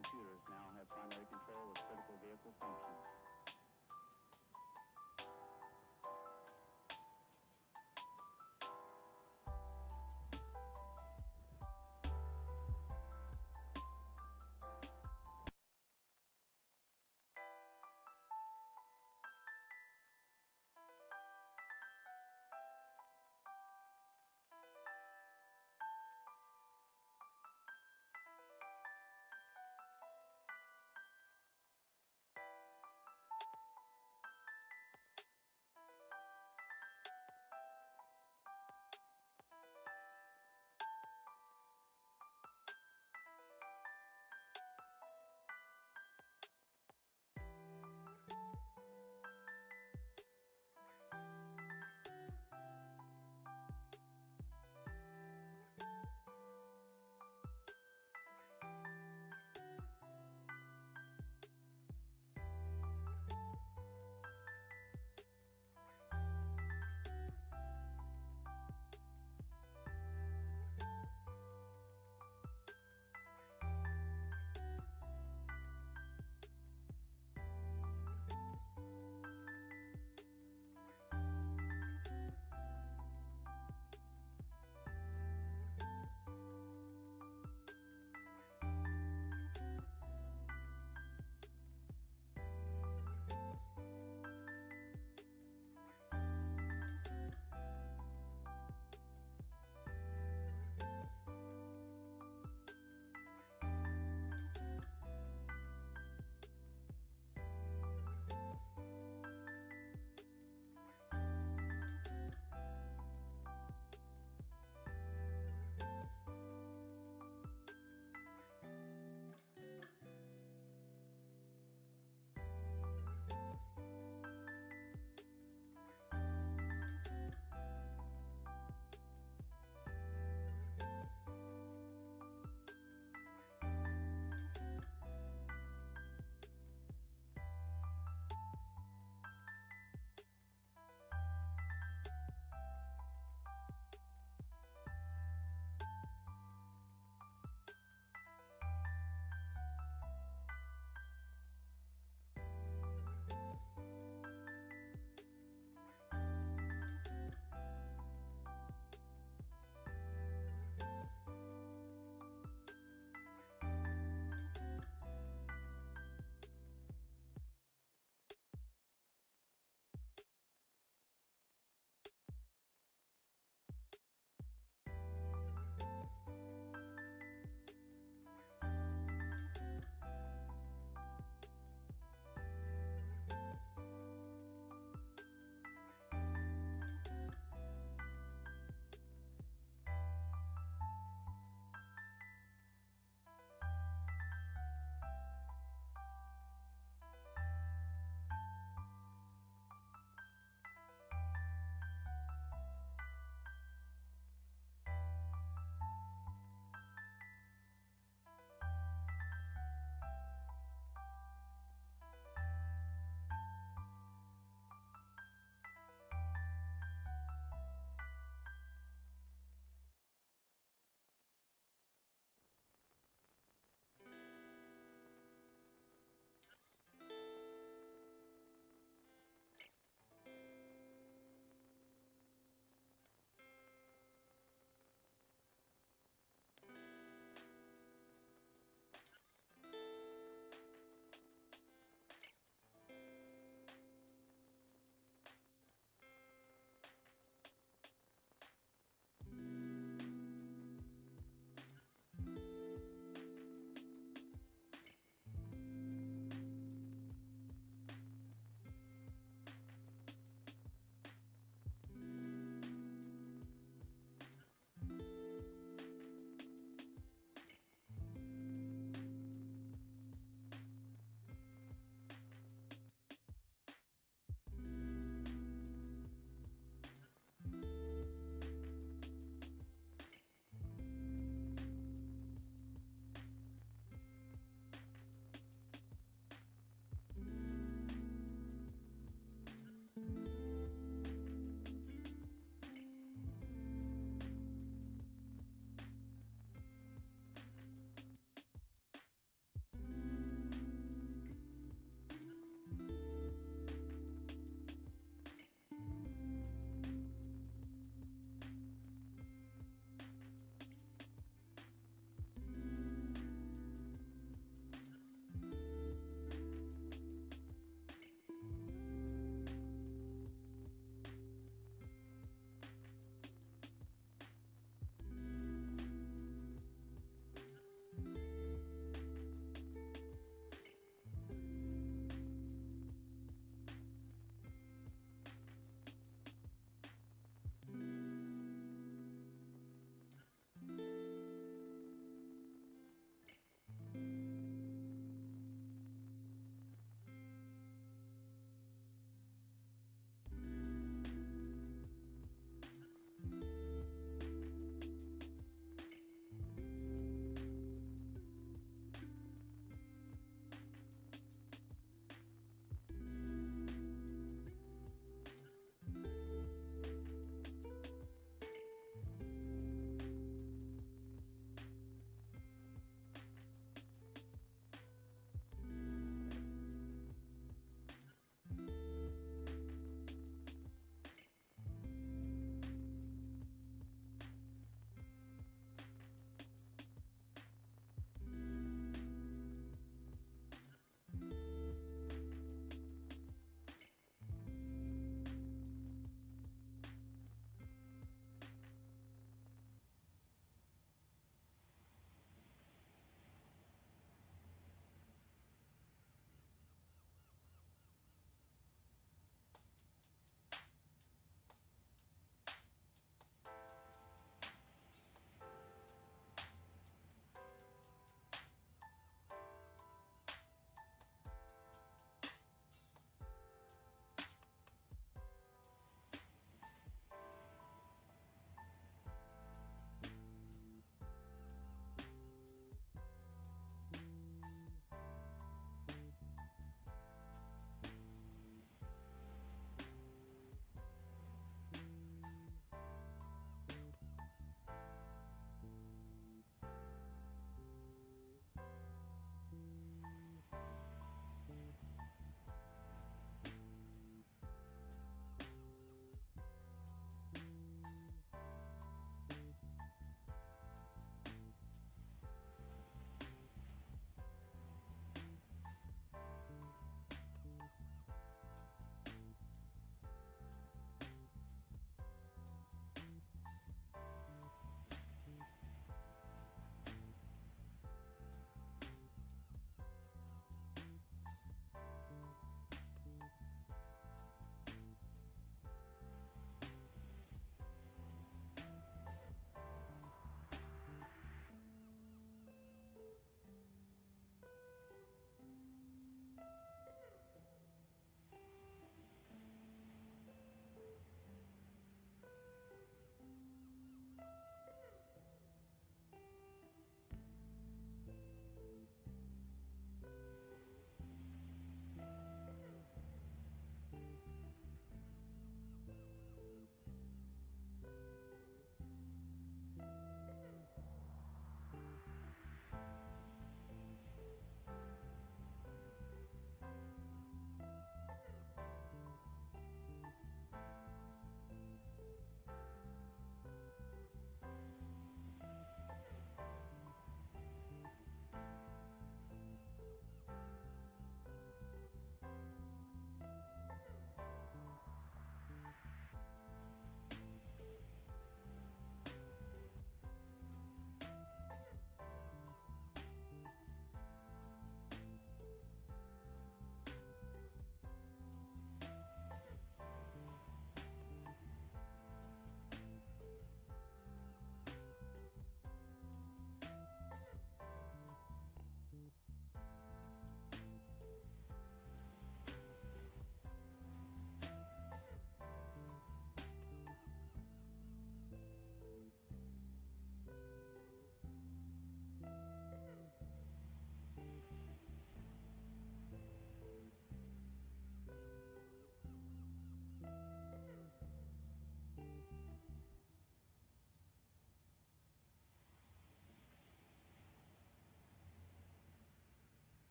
computers now have primary control of critical vehicle functions.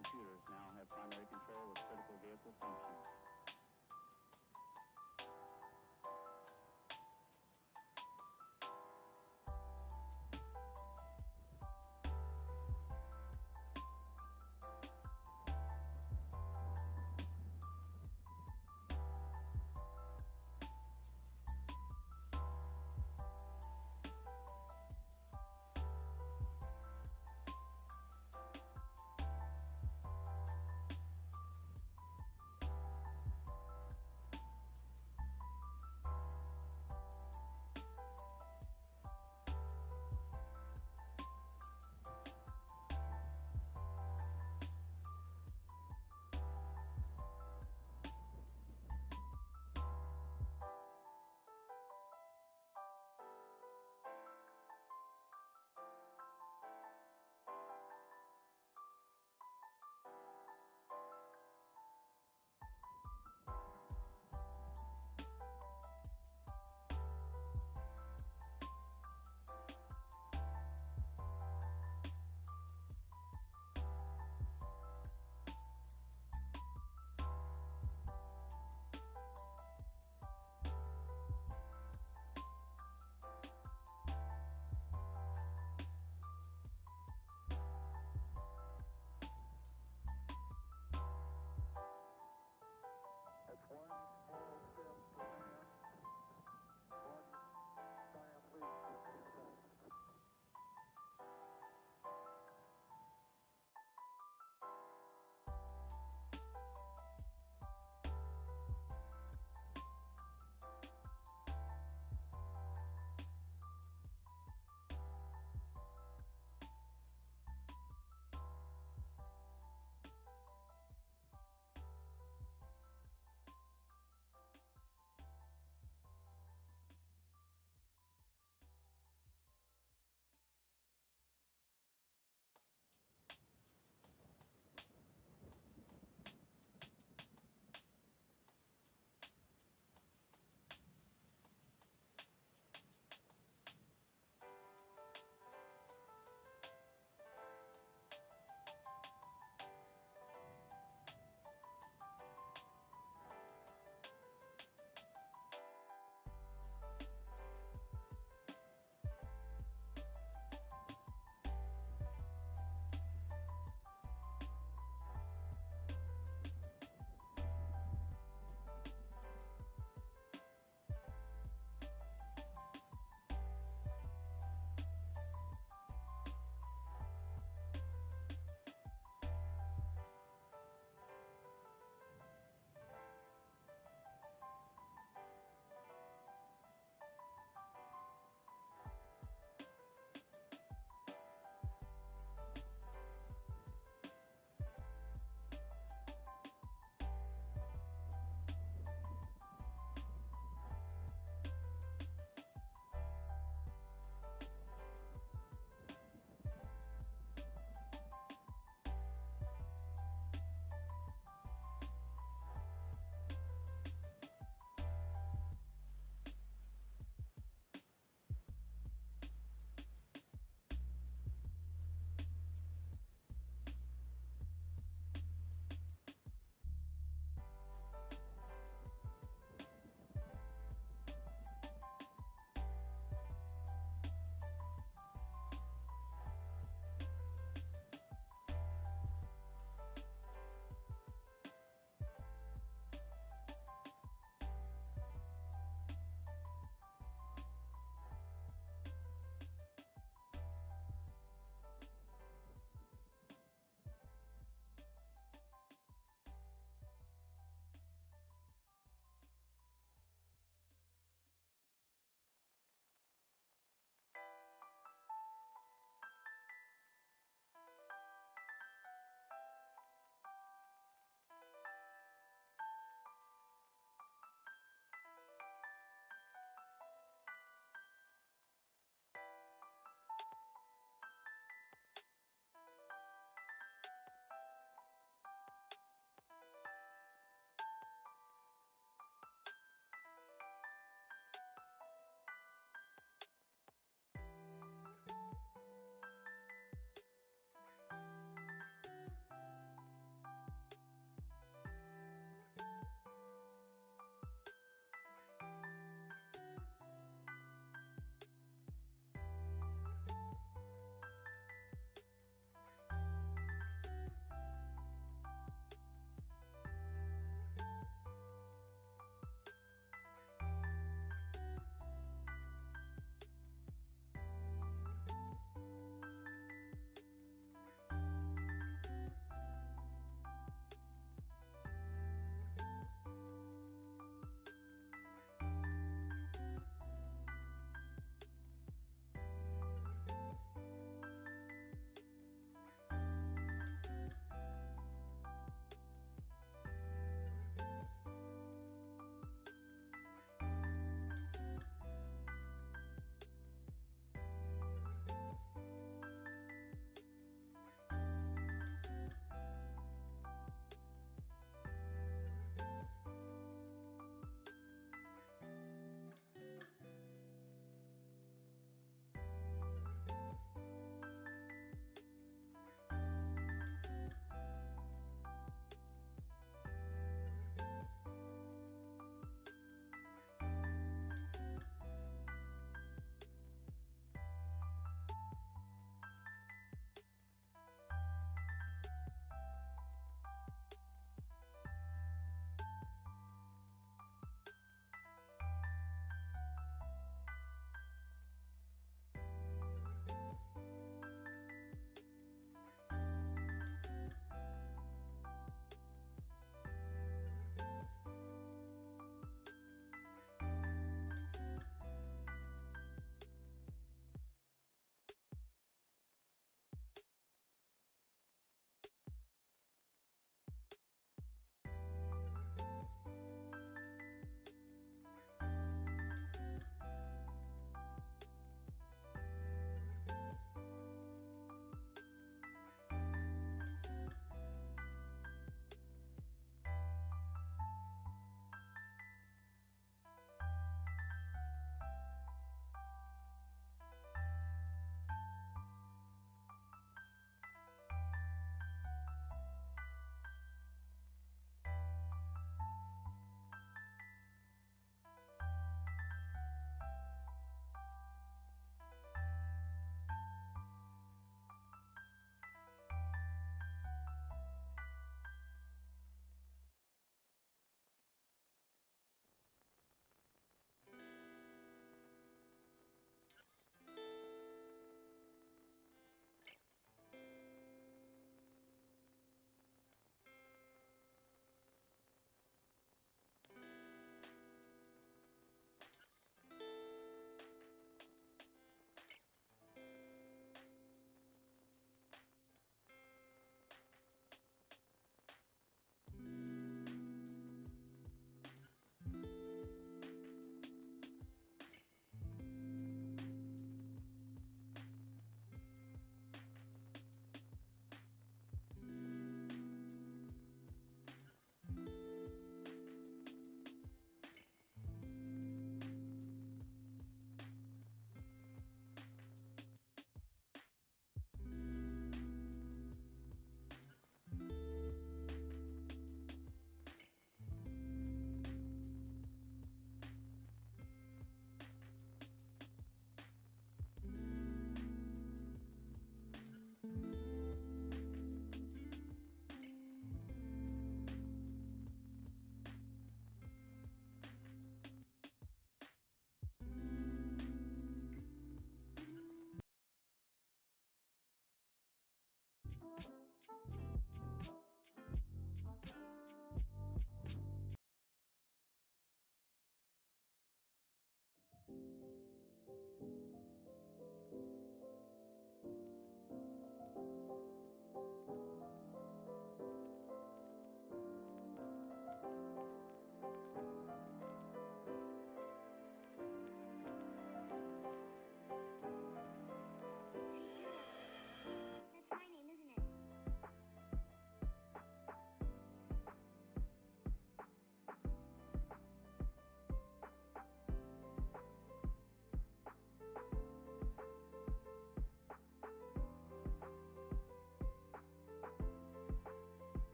computers now have primary control of critical vehicle functions.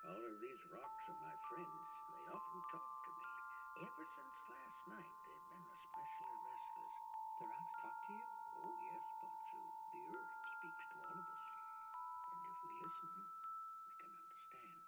All of these rocks are my friends. They often talk to me. Ever since last night, they've been especially restless. The rocks talk to you? Oh, yes, Potsu. The earth speaks to all of us. And if we listen, we can understand.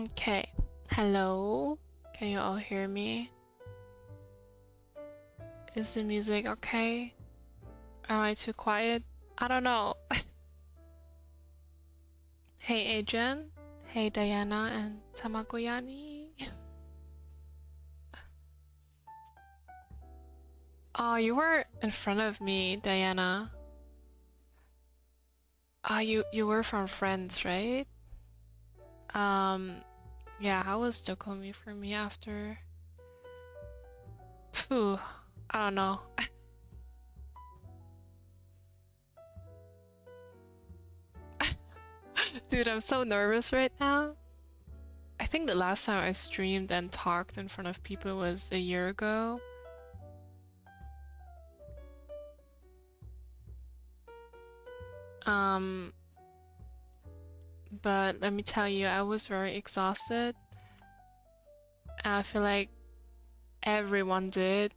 Okay. Hello? Can you all hear me? Is the music okay? Am I too quiet? I don't know. Hey Adrian. Hey Diana and Tamagoyani. Oh, you were in front of me, Diana. You were from Friends, right? Yeah, how was Dokomi for me after? Phew, I don't know. Dude, I'm so nervous right now. I think the last time I streamed and talked in front of people was a year ago. But let me tell you, I was very exhausted. And I feel like everyone did.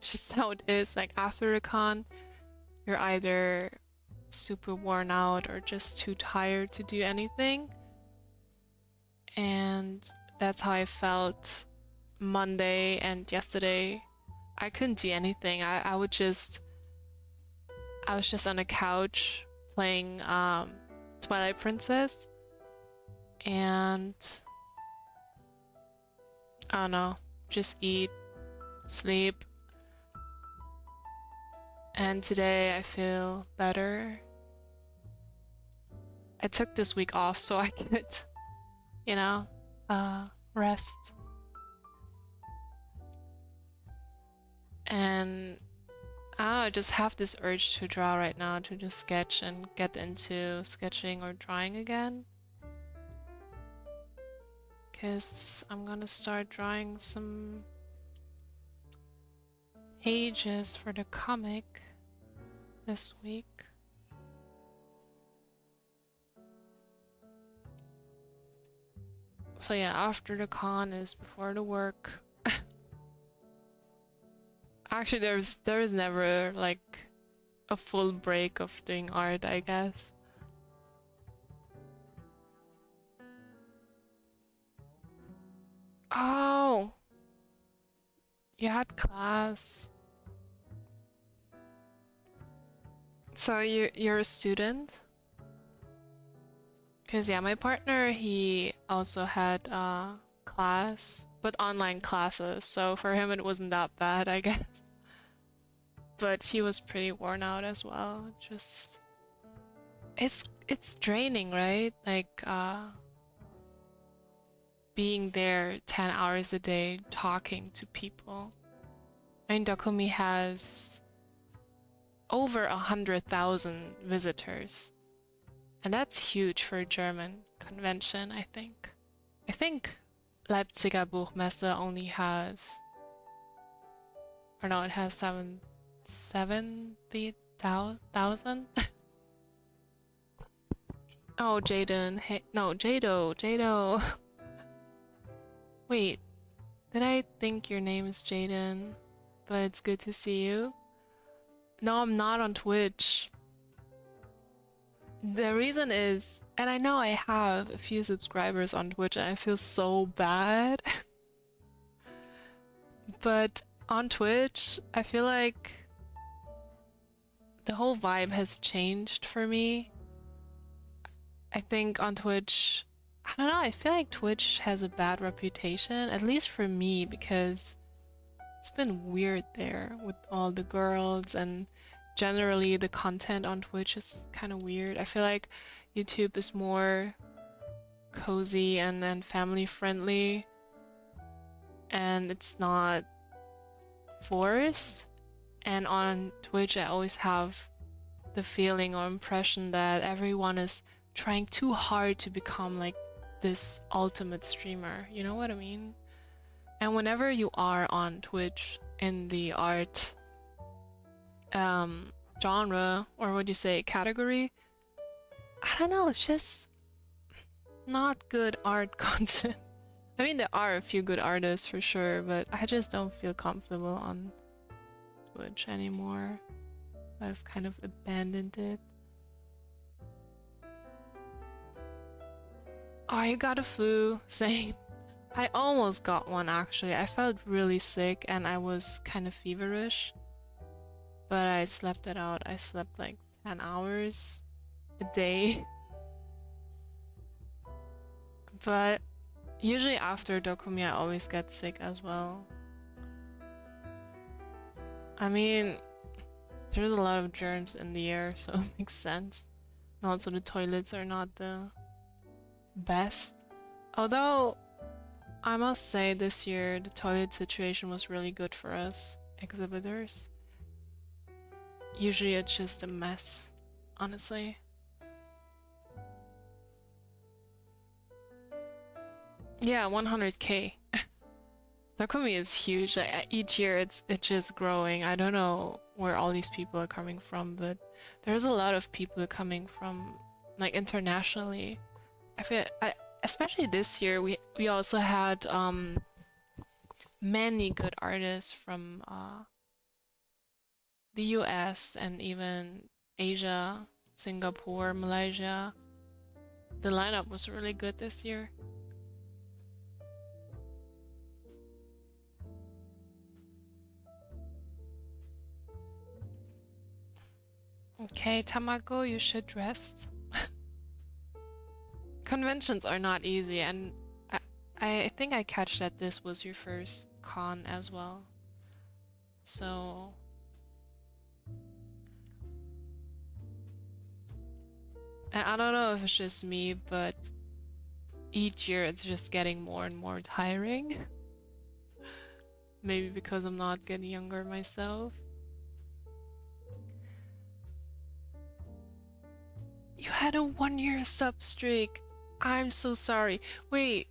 Just how it is. Like after a con, you're either super worn out or just too tired to do anything. And that's how I felt Monday and yesterday. I couldn't do anything. I was just on the couch playing Twilight Princess, and I don't know, just eat, sleep. And today I feel better. I took this week off so I could, you know, rest. And I just have this urge to draw right now, to just sketch and get into sketching or drawing again. Because I'm gonna start drawing some pages for the comic this week. So yeah, after the con is before the work. Actually, there is never like a full break of doing art, I guess. Oh, you had class. So you're a student? Because yeah, my partner, he also had class, but online classes. So for him, it wasn't that bad, I guess. But he was pretty worn out as well. Just it's draining, right? Like being there 10 hours a day talking to people. I mean, Dokumi has over 100,000 visitors. And that's huge for a German convention, I think. I think Leipziger Buchmesse only has, or no, it has 70,000. Oh, Jaden. Hey, no, Jado. Wait, did I think your name is Jaden? But it's good to see you. No, I'm not on Twitch. The reason is, and I know I have a few subscribers on Twitch and I feel so bad. But on Twitch, I feel like the whole vibe has changed for me. I think on Twitch, I don't know, I feel like Twitch has a bad reputation, at least for me, because it's been weird there with all the girls, and generally the content on Twitch is kind of weird. I feel like YouTube is more cozy and family friendly, and it's not forced. And on Twitch, I always have the feeling or impression that everyone is trying too hard to become like this ultimate streamer. You know what I mean? And whenever you are on Twitch in the art genre, or what do you say, category, I don't know, it's just not good art content. I mean, there are a few good artists for sure, but I just don't feel comfortable on Twitch anymore. So I've kind of abandoned it. I got a flu. Same. I almost got one actually. I felt really sick and I was kind of feverish, but I slept it out. I slept like 10 hours a day. But usually after Dokumi, I always get sick as well. I mean, there's a lot of germs in the air, so it makes sense. And also the toilets are not the best. Although, I must say this year, the toilet situation was really good for us exhibitors. Usually it's just a mess, honestly. Yeah, 100K. Dokumi is huge. Like, each year it's just growing. I don't know where all these people are coming from, but there's a lot of people coming from like internationally. Especially this year, we also had many good artists from the US and even Asia, Singapore, Malaysia. The lineup was really good this year. Okay, Tamako, you should rest. Conventions are not easy, and I think I catch that this was your first con as well. So and I don't know if it's just me, but each year it's just getting more and more tiring. Maybe because I'm not getting younger myself. You had a 1-year sub streak. I'm so sorry. Wait.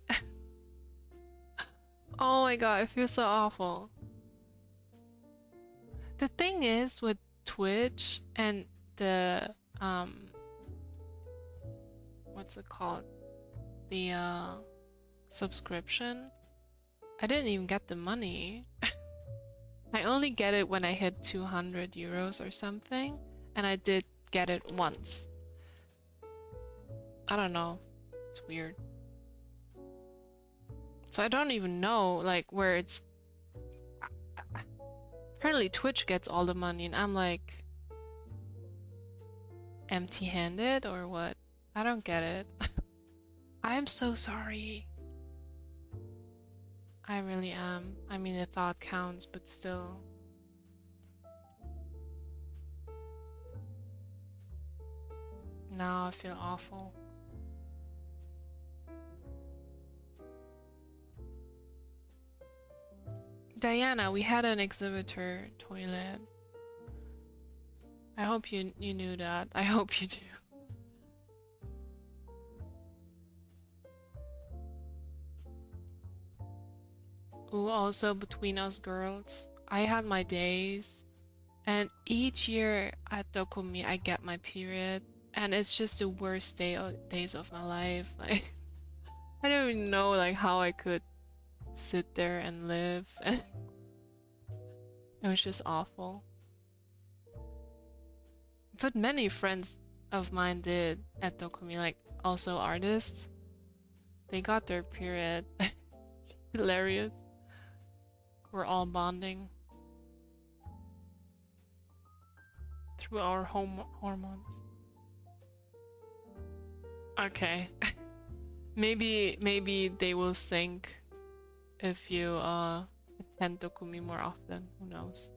Oh my god, I feel so awful. The thing is with Twitch and the what's it called? The subscription. I didn't even get the money. I only get it when I hit 200 euros or something, and I did get it once. I don't know. It's weird. So I don't even know like where it's. Apparently Twitch gets all the money and I'm like empty-handed or what? I don't get it. I am so sorry. I really am. I mean, the thought counts, but still. Now I feel awful. Diana, we had an exhibitor toilet. I hope you knew that. I hope you do. Ooh, also between us girls, I had my days, and each year at Dokumi I get my period, and it's just the worst days of my life. Like, I don't even know like how I could sit there and live. And it was just awful. But many friends of mine did at Dokumi, like also artists. They got their period. Hilarious. We're all bonding through our hormones. Okay. Maybe they will sync if you attend Dokumi more often. Who knows?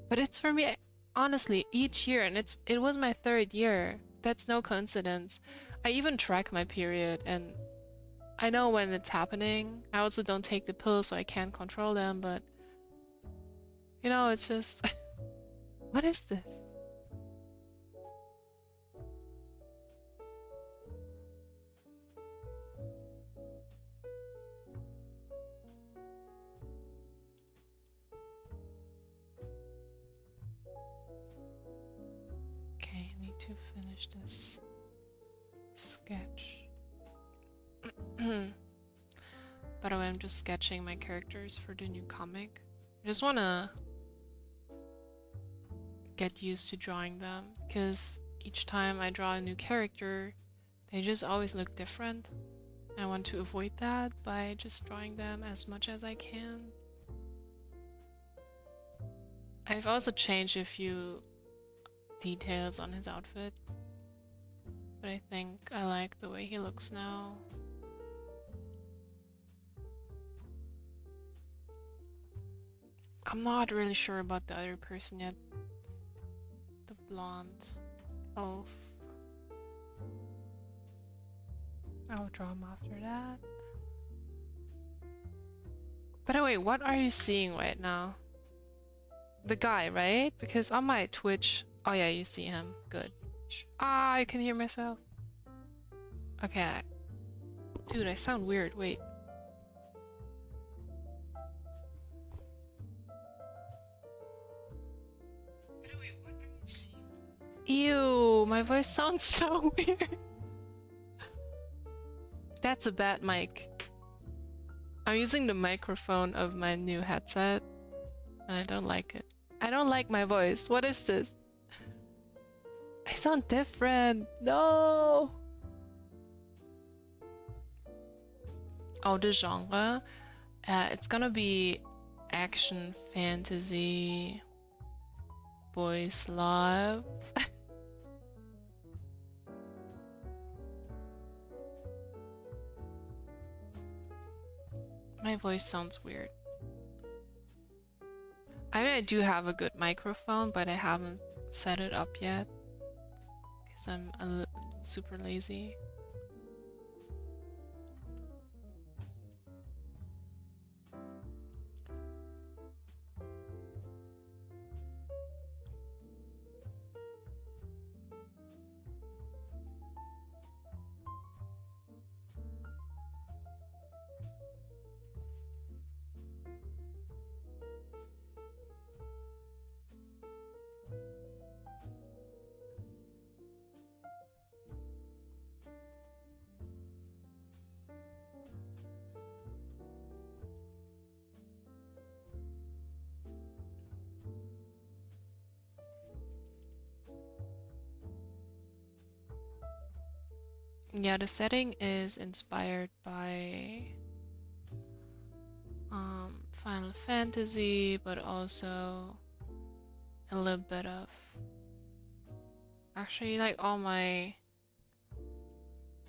But it's for me, honestly, each year, and it was my 3rd year. That's no coincidence. I even track my period, and I know when it's happening. I also don't take the pills, so I can't control them, but you know, it's just what is this? Okay, I need to finish this sketch. By the way, I'm just sketching my characters for the new comic. I just wanna get used to drawing them, because each time I draw a new character, they just always look different. I want to avoid that by just drawing them as much as I can. I've also changed a few details on his outfit, but I think I like the way he looks now. I'm not really sure about the other person yet. The blonde elf. I'll draw him after that. By the way, what are you seeing right now? The guy, right? Because on my Twitch... Oh yeah, you see him. Good. Ah, I can hear myself. Okay. Dude, I sound weird. Wait. Ew, my voice sounds so weird. That's a bad mic. I'm using the microphone of my new headset, and I don't like it. I don't like my voice. What is this? I sound different. No. Oh, the genre. It's gonna be action, fantasy, boys love. My voice sounds weird. I mean, I do have a good microphone, but I haven't set it up yet because I'm super lazy. Yeah, the setting is inspired by Final Fantasy, but also a little bit of actually like all my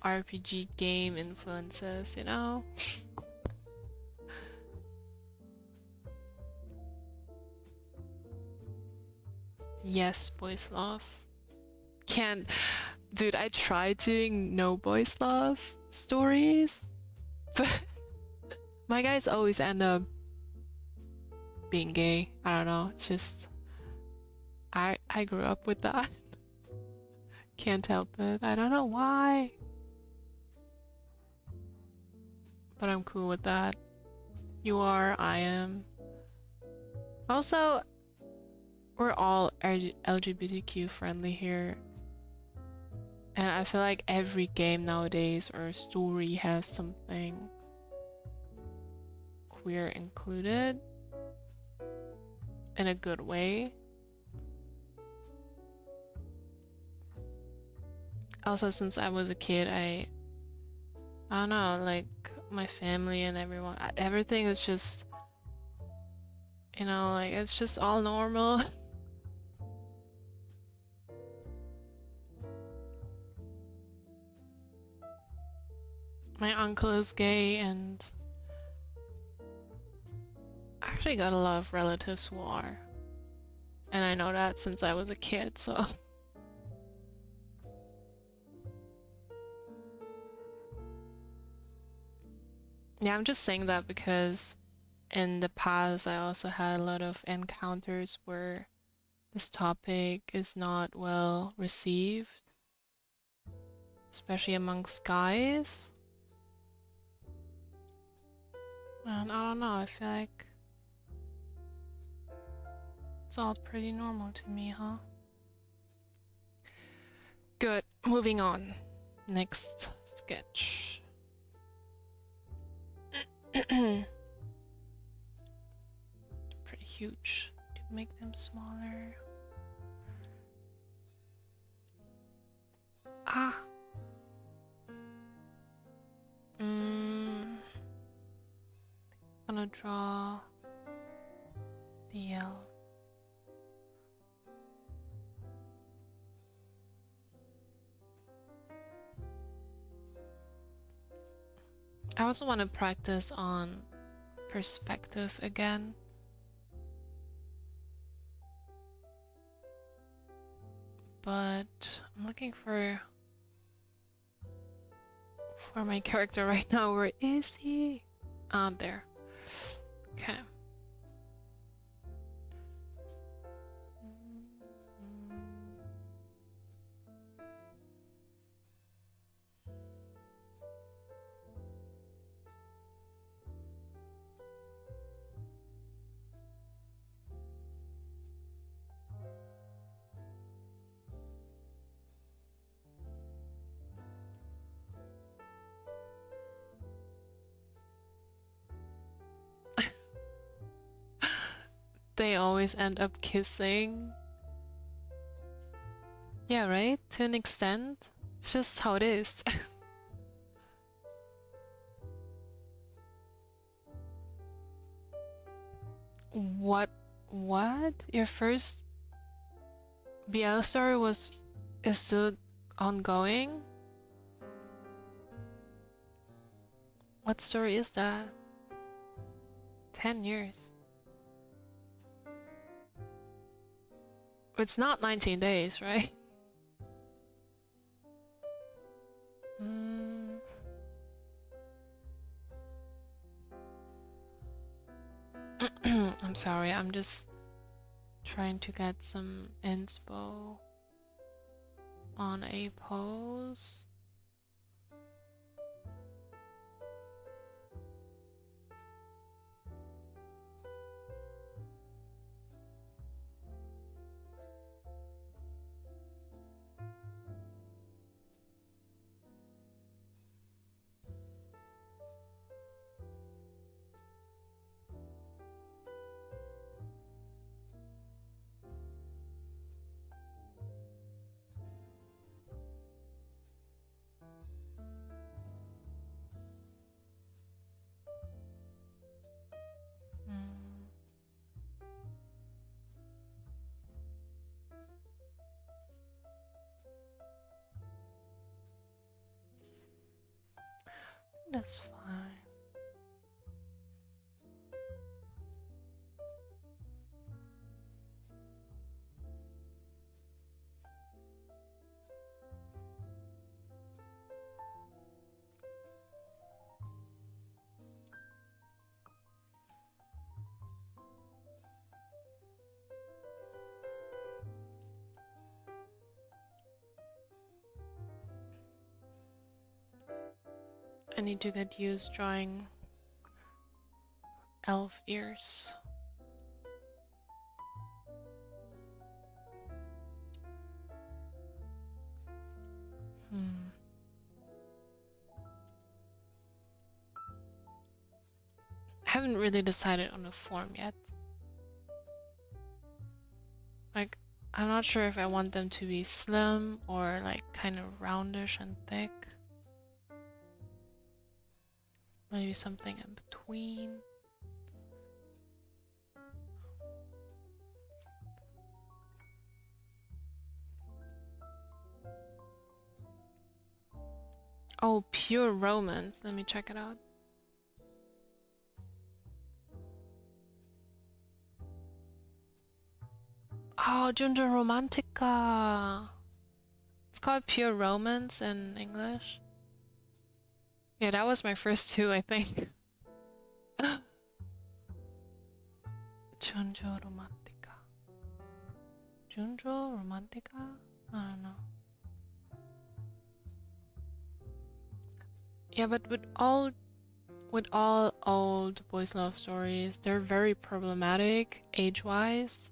RPG game influences, you know? Yes, boys love. Can't. Dude, I tried doing no boys love stories, but my guys always end up being gay. I don't know. It's just I grew up with that. Can't help it. I don't know why. But I'm cool with that. You are, I am. Also, we're all LGBTQ friendly here. And I feel like every game nowadays or story has something queer included in a good way. Also, since I was a kid, I don't know, like my family and everyone, everything is just, you know, like it's just all normal. My uncle is gay, and I actually got a lot of relatives who are. And I know that since I was a kid, so. Yeah, I'm just saying that because in the past I also had a lot of encounters where this topic is not well received, especially amongst guys. And I don't know, I feel like it's all pretty normal to me, huh? Good, moving on. Next sketch. Pretty huge. To make them smaller. Ah. wanna draw the elf. I also want to practice on perspective again. But I'm looking for my character right now. Where is he? Ah, there. Okay. They always end up kissing. Yeah, right? To an extent. It's just how it is. What? What? Your first BL story is still ongoing? What story is that? 10 years. It's not 19 days, right? I'm sorry, I'm just trying to get some inspo on a pose. That's fine. I need to get used drawing elf ears. Haven't really decided on the form yet. Like, I'm not sure if I want them to be slim or like kind of roundish and thick. Maybe something in between. Oh, pure romance. Let me check it out. Oh, Junjo Romantica. It's called Pure Romance in English. Yeah, that was my first two, I think. Junjo Romantica. Junjo Romantica? I don't know. Yeah, but with all old boys' love stories, they're very problematic age-wise.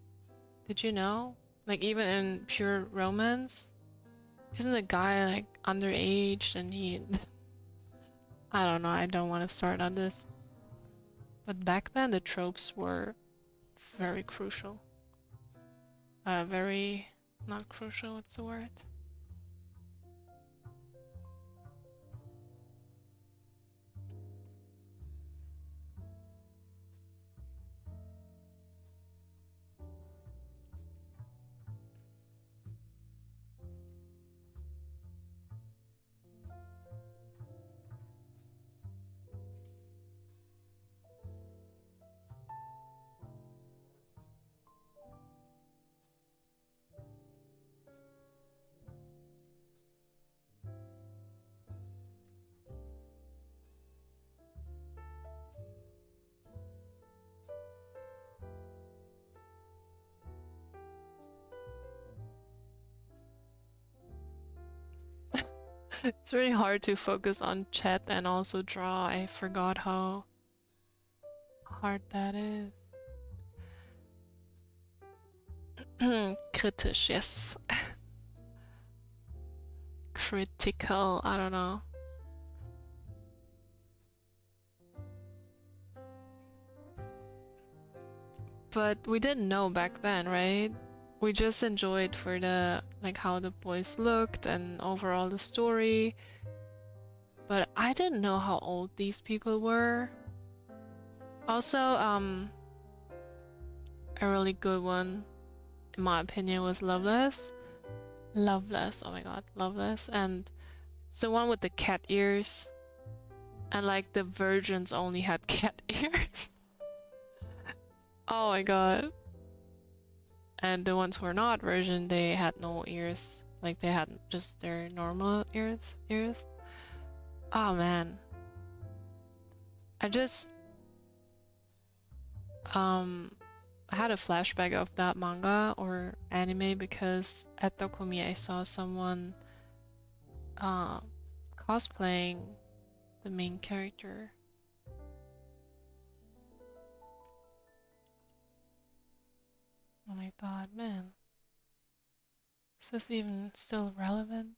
Did you know? Like even in pure romance, isn't the guy like underage and he I don't know, I don't want to start on this. But back then the tropes were very crucial. Very not crucial, what's the word? It's really hard to focus on chat and also draw. I forgot how hard that is. Kritisch, yes. Critical, I don't know. But we didn't know back then, right? We just enjoyed for the like how the boys looked and overall the story. But I didn't know how old these people were. Also, a really good one, in my opinion, was Loveless. Loveless, oh my god, Loveless. And it's the one with the cat ears. And like the virgins only had cat ears. Oh my god. And the ones who were not virgin, they had no ears. Like they had just their normal ears. Oh man. I just I had a flashback of that manga or anime because at Dokumi I saw someone cosplaying the main character. And I thought, man, is this even still relevant?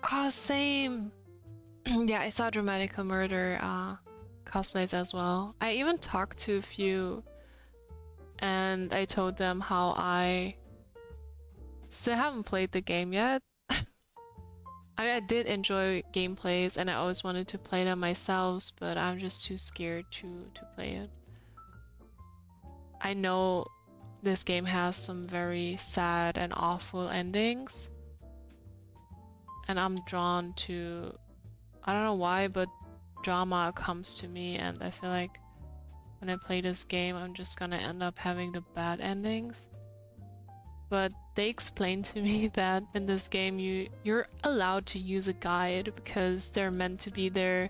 Oh, same. Yeah, I saw Dramatica Murder cosplays as well. I even talked to a few and I told them how I still haven't played the game yet. I mean, I did enjoy gameplays and I always wanted to play them myself, but I'm just too scared to play it. I know this game has some very sad and awful endings. And I'm drawn to, I don't know why, but drama comes to me and I feel like when I play this game, I'm just gonna end up having the bad endings. But they explained to me that in this game you're allowed to use a guide because they're meant to be there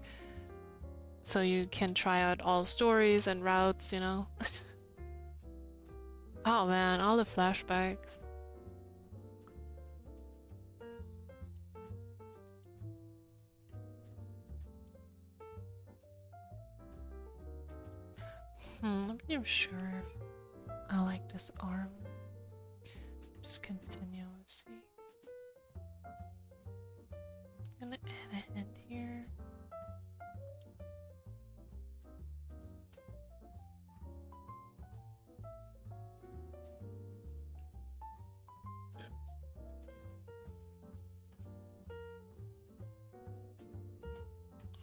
so you can try out all stories and routes, you know? Oh man, all the flashbacks. I'm not even sure I like this arm. Just continue, let's see. I'm gonna add a hand here.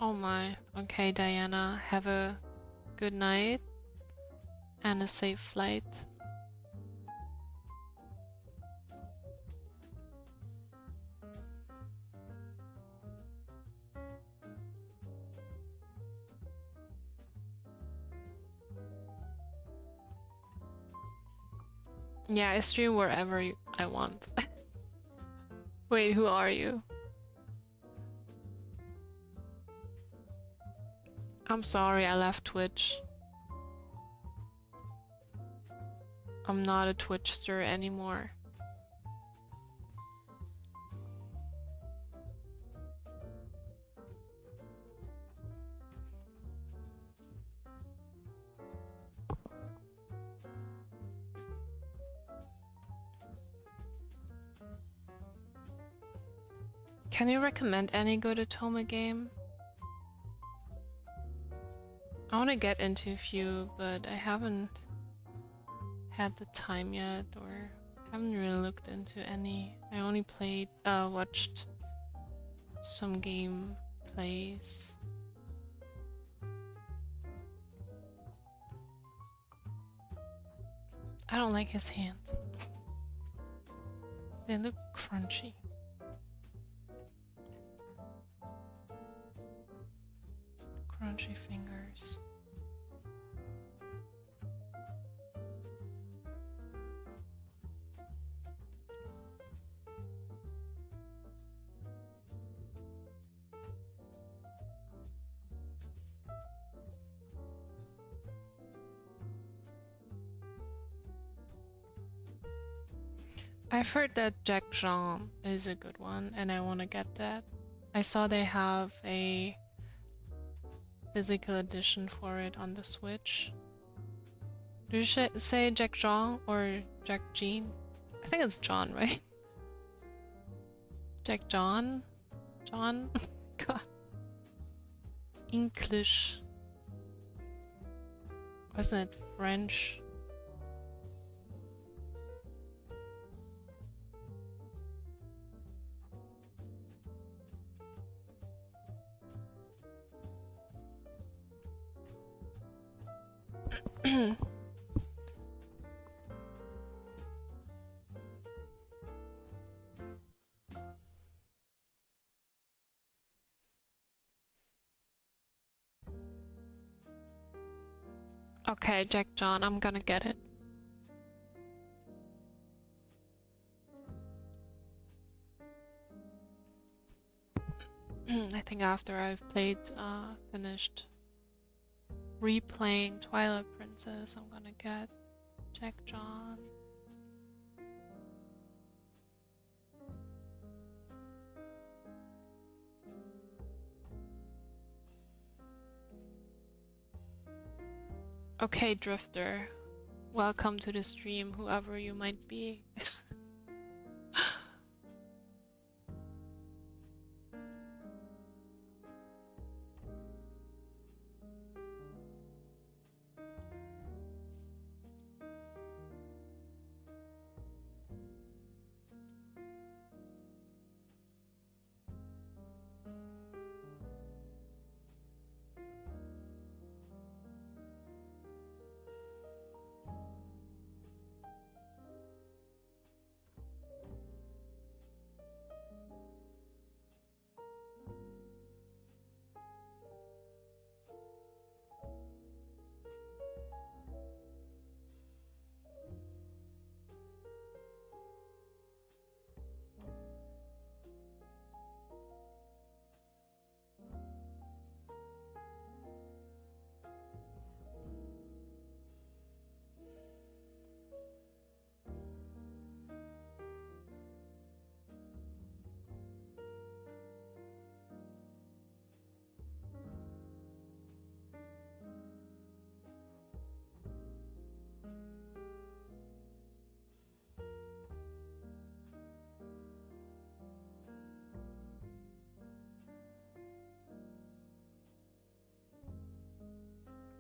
Oh my. Okay, Diana, have a good night and a safe flight. Yeah, I stream wherever I want. Wait, who are you? I'm sorry, I left Twitch. I'm not a Twitchster anymore. Can you recommend any good Otome game? I want to get into a few, but I haven't had the time yet, or haven't really looked into any. I only watched some game plays. I don't like his hands. They look crunchy. Crunchy fingers. I've heard that Jack Jean is a good one, and I want to get that. I saw they have a physical edition for it on the Switch. Do you say Jack Jean or Jack Jean? I think it's John, right? Jack John? John? God. English. Wasn't it French? Okay, Jack John, I'm gonna get it. I think after I've finished replaying Twilight Princess, I'm gonna get Jack John. Okay, Drifter. Welcome to the stream, whoever you might be.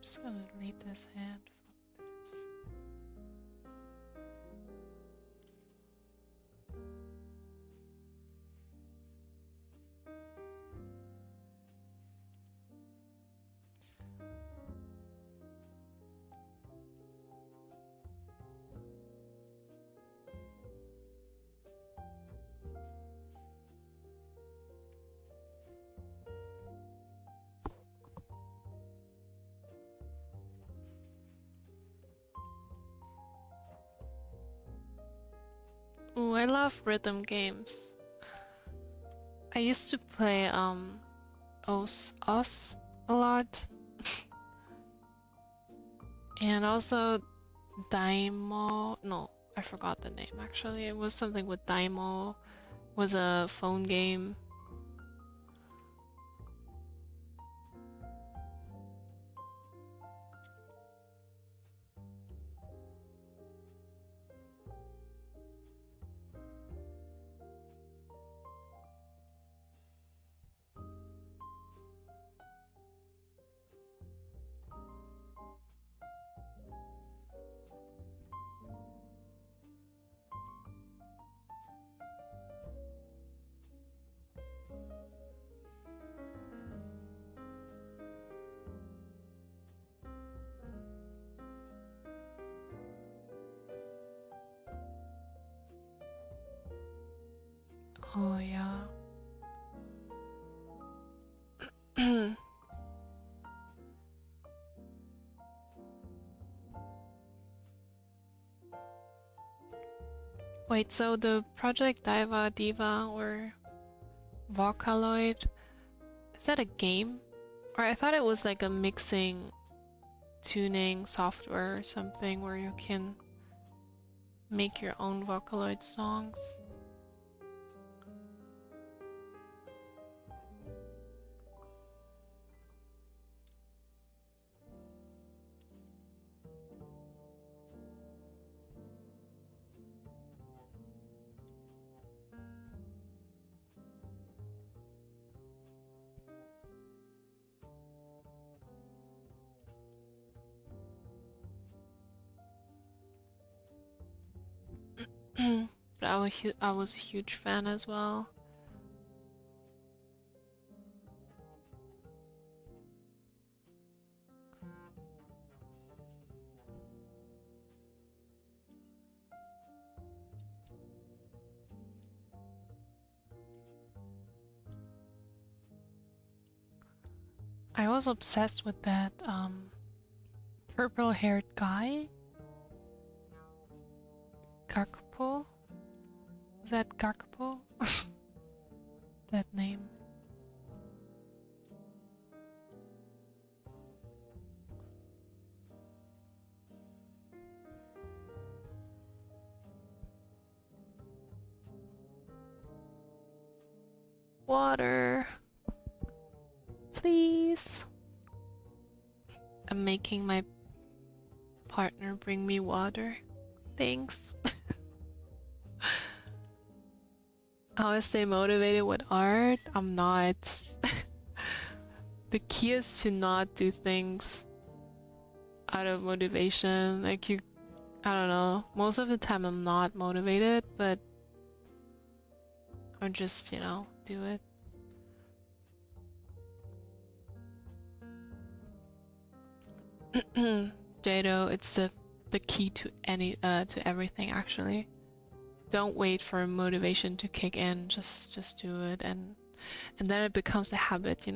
Just gonna delete this hand from this. Ooh, I love rhythm games. I used to play Us a lot. And also Daimo. No, I forgot the name actually. It was something with Daimo. Was a phone game. Oh yeah. Wait, so the Project Diva or Vocaloid, is that a game? Or I thought it was like a mixing, tuning software or something where you can make your own Vocaloid songs. But I was a huge fan as well. I was obsessed with that purple-haired guy. Gakupo? Was that Gakupo? That name. Water. Please. I'm making my partner bring me water. Thanks. How I stay motivated with art? I'm not. The key is to not do things out of motivation. Like I don't know. Most of the time I'm not motivated, but I'll just, do it. Jado, it's the key to to everything actually. Don't wait for motivation to kick in. Just do it, and then it becomes a habit,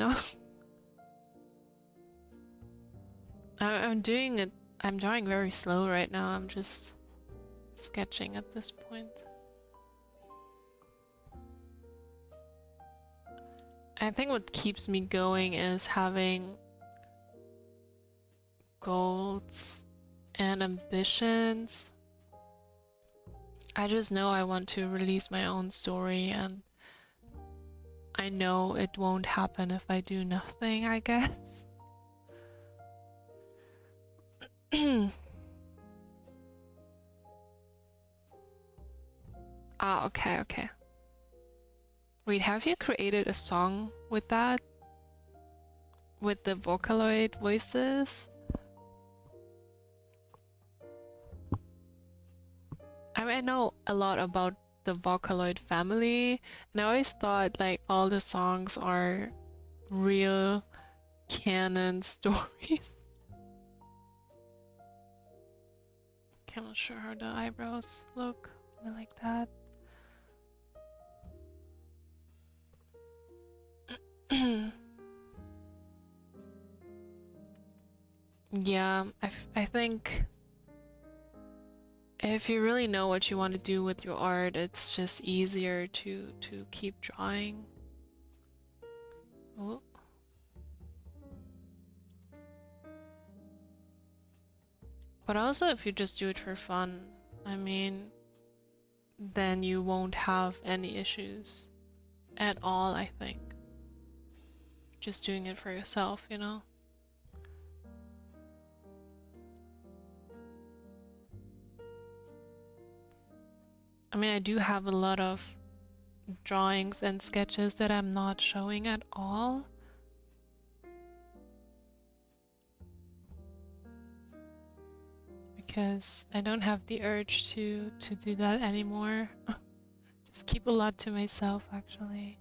I'm doing it. I'm drawing very slow right now. I'm just sketching at this point. I think what keeps me going is having goals and ambitions. I just know I want to release my own story, and I know it won't happen if I do nothing, I guess. Ah, okay. Wait, have you created a song with that? With the Vocaloid voices? I mean, I know a lot about the Vocaloid family, and I always thought like all the songs are real canon stories. I'm not sure how the eyebrows look. I like that. Yeah, I think if you really know what you want to do with your art, it's just easier to keep drawing. Oh. But also if you just do it for fun, I mean, then you won't have any issues at all, I think. Just doing it for yourself, I mean, I do have a lot of drawings and sketches that I'm not showing at all. Because I don't have the urge to do that anymore. Just keep a lot to myself, actually.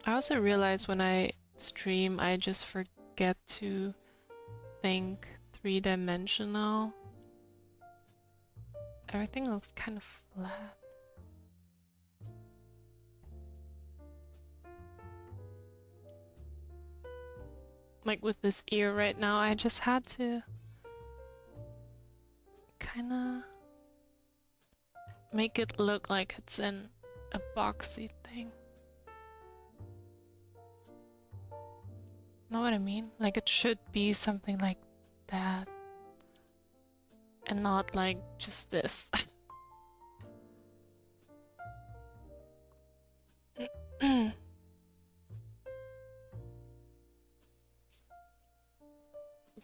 I also realize when I stream, I just forget to think three-dimensional. Everything looks kind of flat. Like with this ear right now, I just had to kind of make it look like it's in a boxy thing. Know what I mean? Like it should be something like that and not like just this.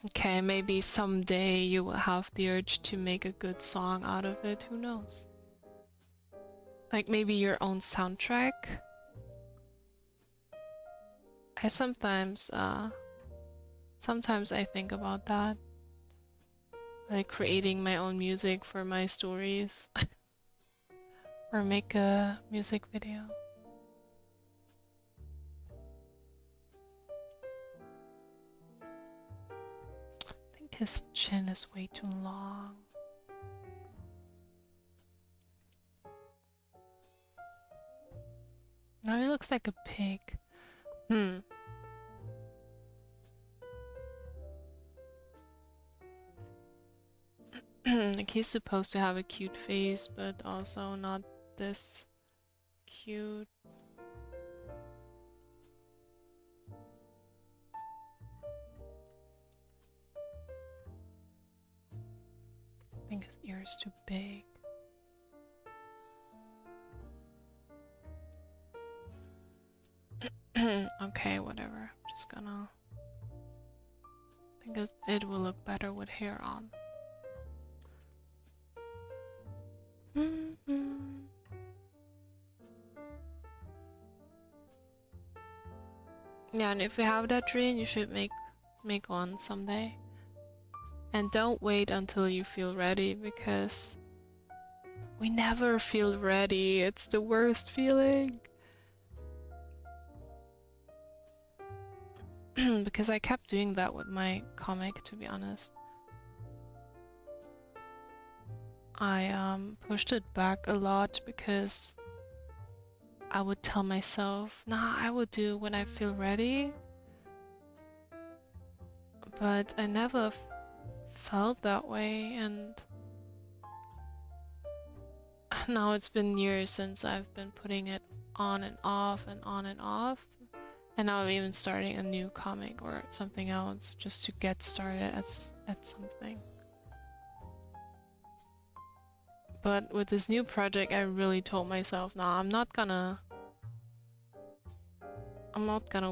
Okay, maybe someday you will have the urge to make a good song out of it, who knows? Like maybe your own soundtrack? I sometimes I think about that. Like creating my own music for my stories. Or make a music video. I think his chin is way too long. Now he looks like a pig. Like he's supposed to have a cute face, but also not this cute. I think his ear is too big. Okay, whatever. Just gonna... I think it will look better with hair on. Yeah, and if you have that dream, you should make one someday. And don't wait until you feel ready, because we never feel ready. It's the worst feeling. Because I kept doing that with my comic, to be honest. I pushed it back a lot because I would tell myself, nah, I will do when I feel ready. But I never felt that way, and now it's been years since I've been putting it on and off and on and off. And now I'm even starting a new comic or something else just to get started at something. But with this new project, I really told myself, nah, I'm not gonna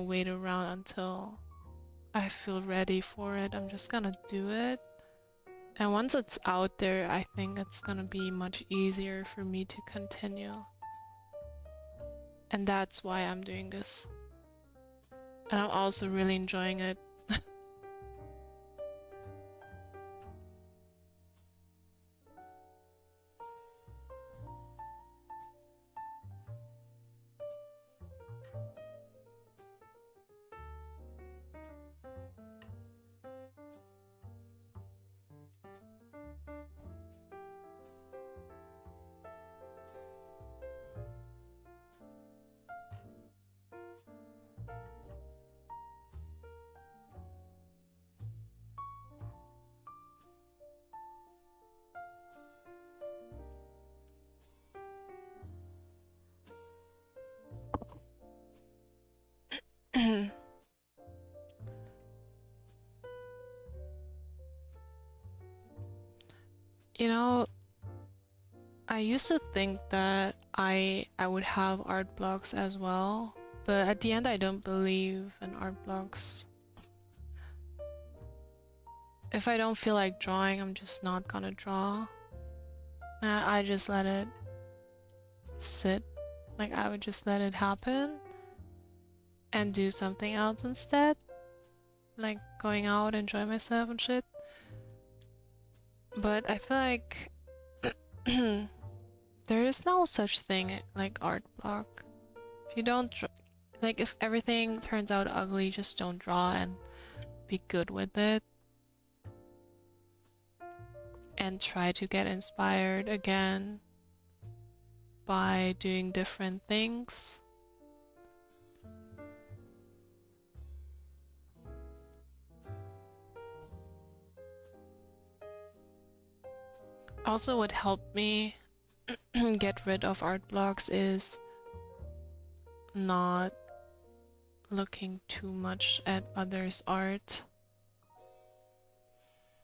wait around until I feel ready for it. I'm just gonna do it. And once it's out there, I think it's gonna be much easier for me to continue. And that's why I'm doing this. And I'm also really enjoying it. You know, I used to think that I would have art blocks as well, but at the end I don't believe in art blocks. If I don't feel like drawing, I'm just not gonna draw. I just let it sit. Like I would just let it happen and do something else instead. like going out, enjoy myself and shit. But I feel like there is no such thing like art block. If you don't like, if everything turns out ugly, just don't draw and be good with it. And try to get inspired again by doing different things. Also, what helped me get rid of art blocks is not looking too much at others' art.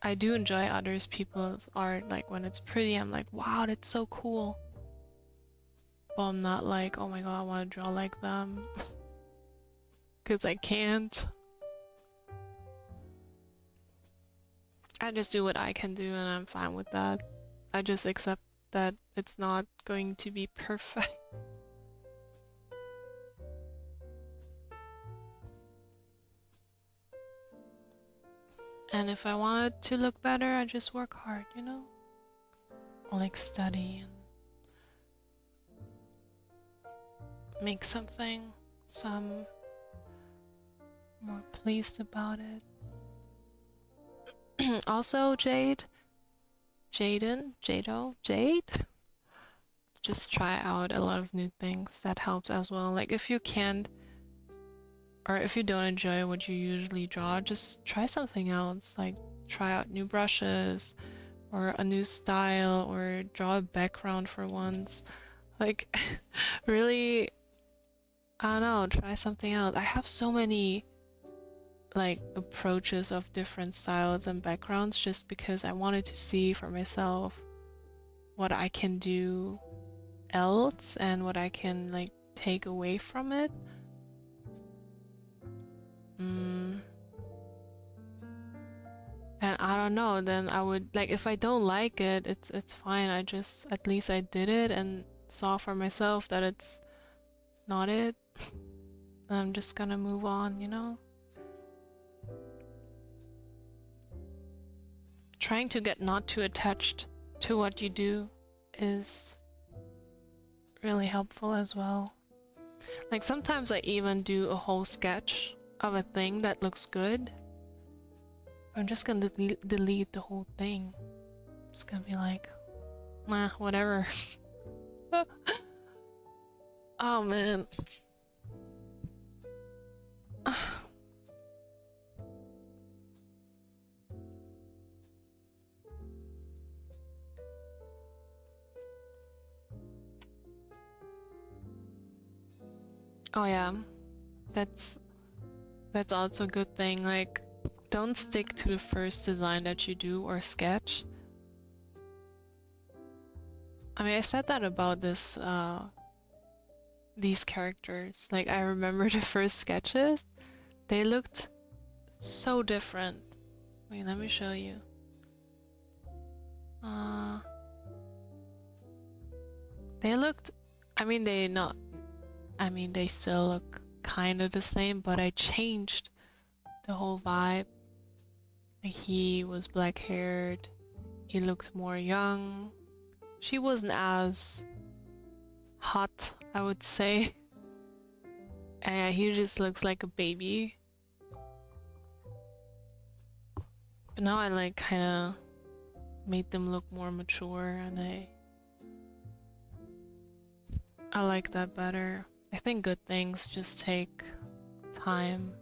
I do enjoy others people's art, like when it's pretty, I'm like, wow, that's so cool. But I'm not like, oh my god, I want to draw like them. Because I can't. I just do what I can do and I'm fine with that. I just accept that it's not going to be perfect. And if I want it to look better, I just work hard, you know? Or like study and make something so I'm more pleased about it. Also, Jade, just try out a lot of new things. That helps as well. Like if you can't, or if you don't enjoy what you usually draw, just try something else. Like try out new brushes or a new style or draw a background for once. Like really, I don't know, try something else. I have so many like approaches of different styles and backgrounds just because I wanted to see for myself what I can do else and what I can like take away from it. And I don't know, then I would like, if I don't like it, it's fine. I just, at least I did it and saw for myself that it's not it. I'm just gonna move on, you know? Trying to get not too attached to what you do is really helpful as well. Like sometimes I even do a whole sketch of a thing that looks good. I'm just gonna delete the whole thing. It's gonna be like, nah, whatever. Oh man. Oh yeah, that's also a good thing. Like, don't stick to the first design that you do or sketch. I mean, I said that about these characters. Like, I remember the first sketches, they looked so different. Wait, let me show you. They looked, I mean, they still look kind of the same, but I changed the whole vibe. Like, he was black haired, he looked more young. She wasn't as hot, I would say. And he just looks like a baby. But now I like kind of made them look more mature, and I like that better. I think good things just take time.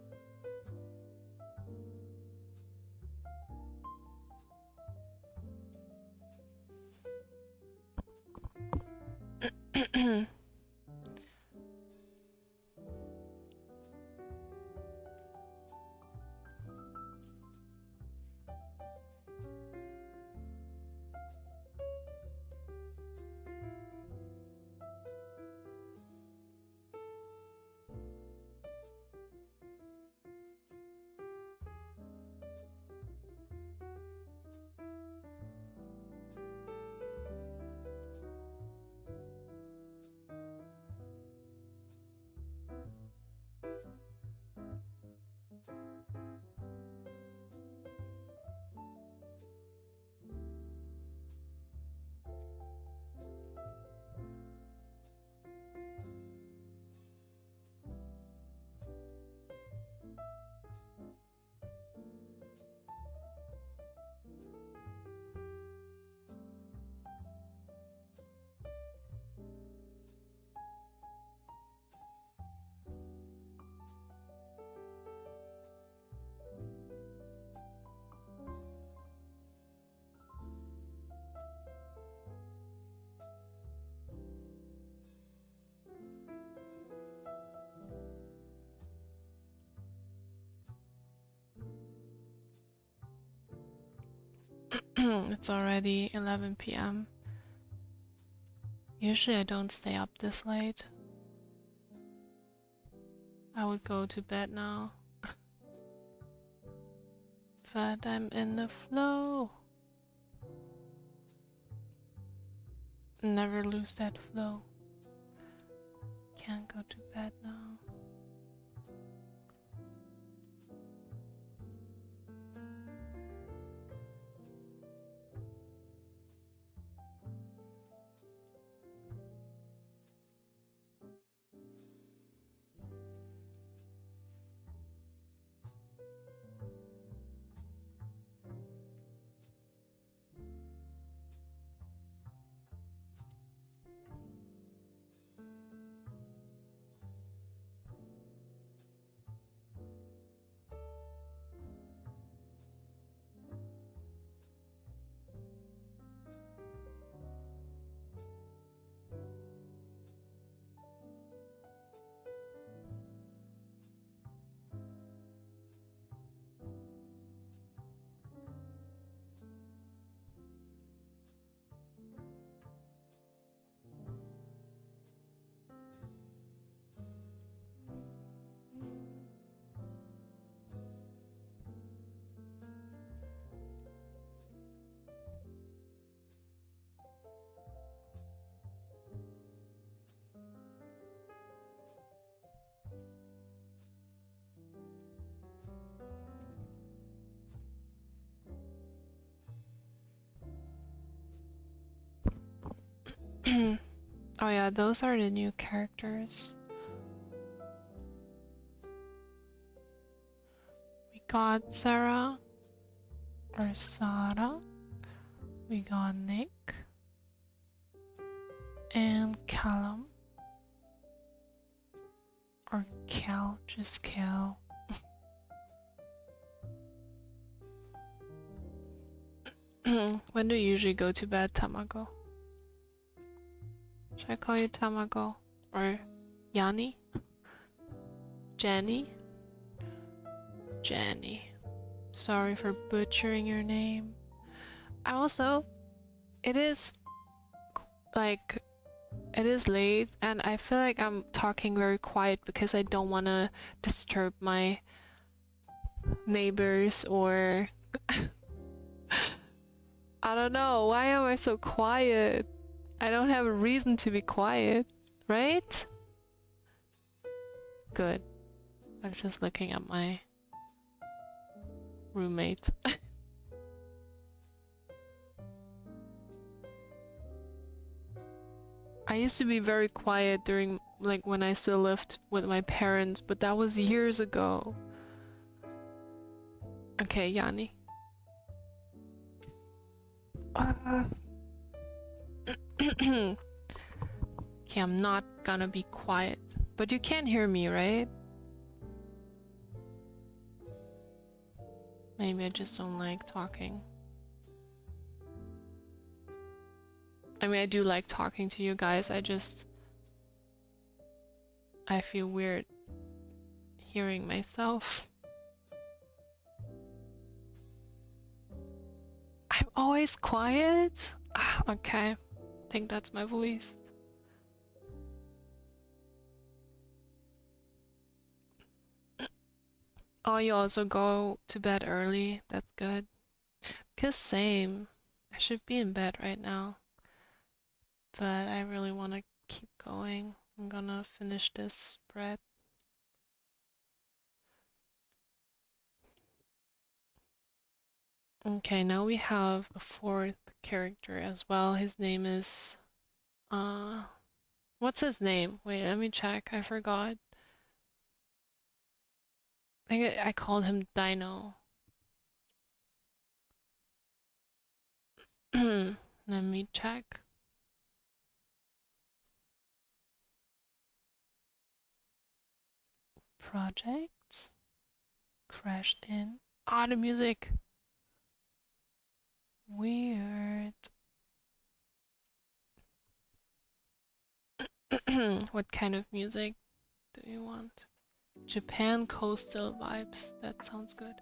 It's already 11 p.m. Usually I don't stay up this late. I would go to bed now. But I'm in the flow. Never lose that flow. Can't go to bed now. Oh yeah, those are the new characters. We got Sarah, or Sarah. We got Nick. And Callum. Or Cal, just Cal. When do you usually go to bed, Tamago? Should I call you Tamago? Or Yanni? Jenny? Jenny. Sorry for butchering your name. I also, it is late and I feel like I'm talking very quiet because I don't want to disturb my neighbors or I don't know, why am I so quiet? I don't have a reason to be quiet, right? Good. I'm just looking at my roommate. I used to be very quiet during when I still lived with my parents, but that was years ago. Okay, Yanni. Okay, I'm not gonna be quiet. But you can hear me, right? Maybe I just don't like talking. I mean, I do like talking to you guys, I feel weird hearing myself. I'm always quiet? Okay, I think that's my voice. Oh, you also go to bed early? That's good. Because same. I should be in bed right now. But I really want to keep going. I'm gonna finish this spread. Okay, now we have a fourth character as well. His name is... what's his name? Wait, let me check. I forgot. I think I called him Dino. Let me check. Projects. Crashed in. Ah, the music. Weird. What kind of music do you want? Japan coastal vibes. That sounds good.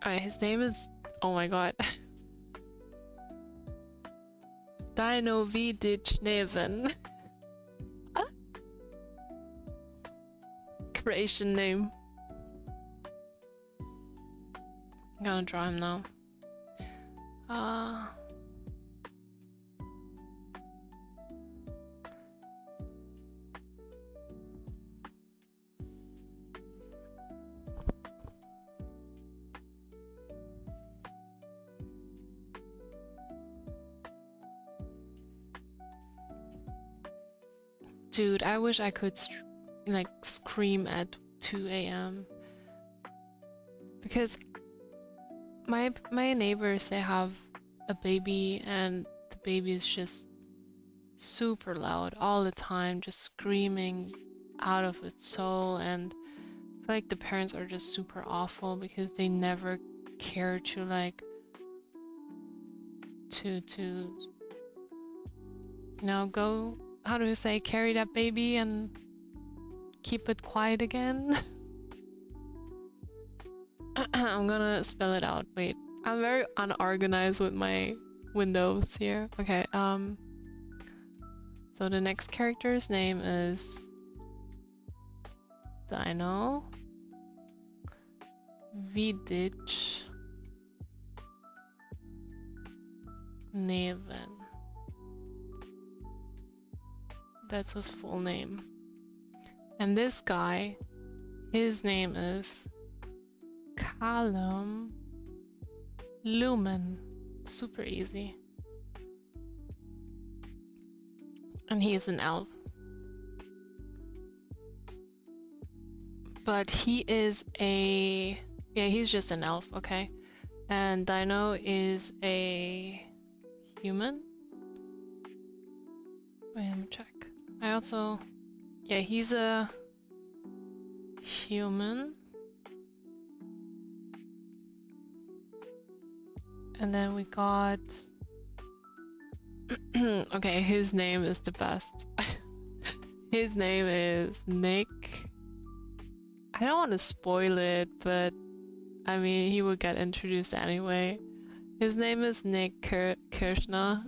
Alright, his name is, oh my god. Dino Vidic Neven. Creation name. I'm gonna draw him now. Dude, I wish I could like scream at 2 a.m. because my neighbors, they have a baby and the baby is just super loud all the time, just screaming out of its soul, and I feel like the parents are just super awful because they never care to like to you know, go, how do you say, carry that baby and keep it quiet again. I'm gonna spell it out. Wait, I'm very unorganized with my windows here. Okay, so the next character's name is Dino Vidic Neven. That's his full name. And this guy, his name is Callum Lumen. Super easy. And he's an elf. But he is a... yeah, he's just an elf, okay. And Dino is a human. Wait, let me check. I also... yeah, he's a human. And then we got... okay, his name is the best. His name is Nick. I don't want to spoil it, but I mean, he would get introduced anyway. His name is Nick Kirshner.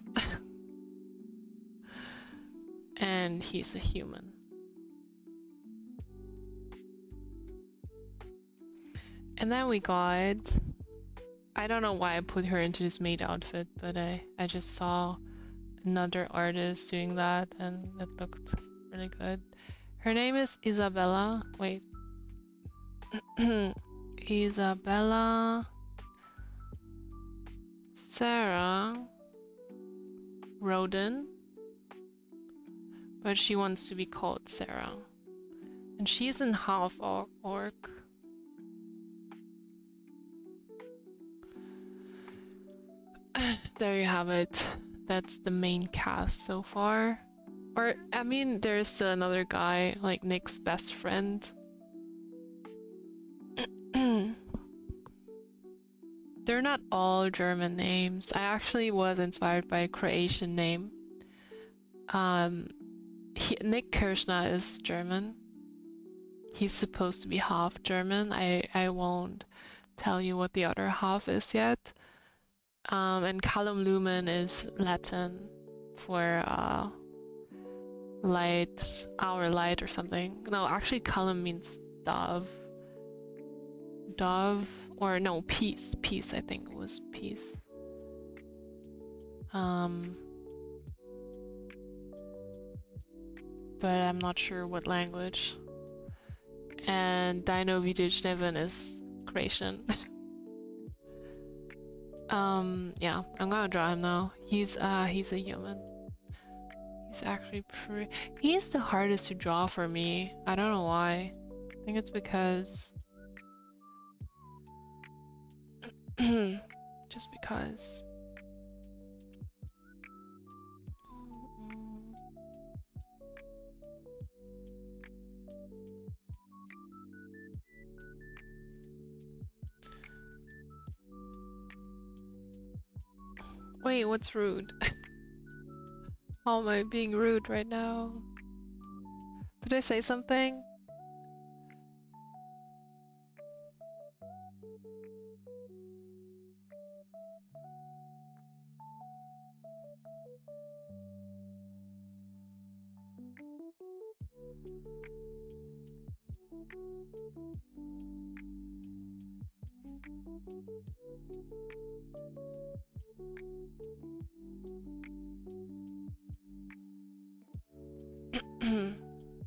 And he's a human. And then we got... I don't know why I put her into this maid outfit, but I just saw another artist doing that and it looked really good. Her name is Isabella. Wait. Isabella Sarah Roden. But she wants to be called Sarah. And she's in half orc. There you have it. That's the main cast so far. Or, I mean, there's still another guy, like Nick's best friend. They're not all German names. I actually was inspired by a Croatian name. Nick Kirshner is German. He's supposed to be half German. I won't tell you what the other half is yet. And Callum Lumen is Latin for light, our light or something. No, actually Callum means dove. Dove, or no, peace. Peace, I think it was peace. But I'm not sure what language. And Dino Vidic Neven is Croatian. Yeah, I'm gonna draw him now. He's a human. He's actually he's the hardest to draw for me. I don't know why. I think it's because just because. Wait, what's rude? How am I being rude right now? Did I say something?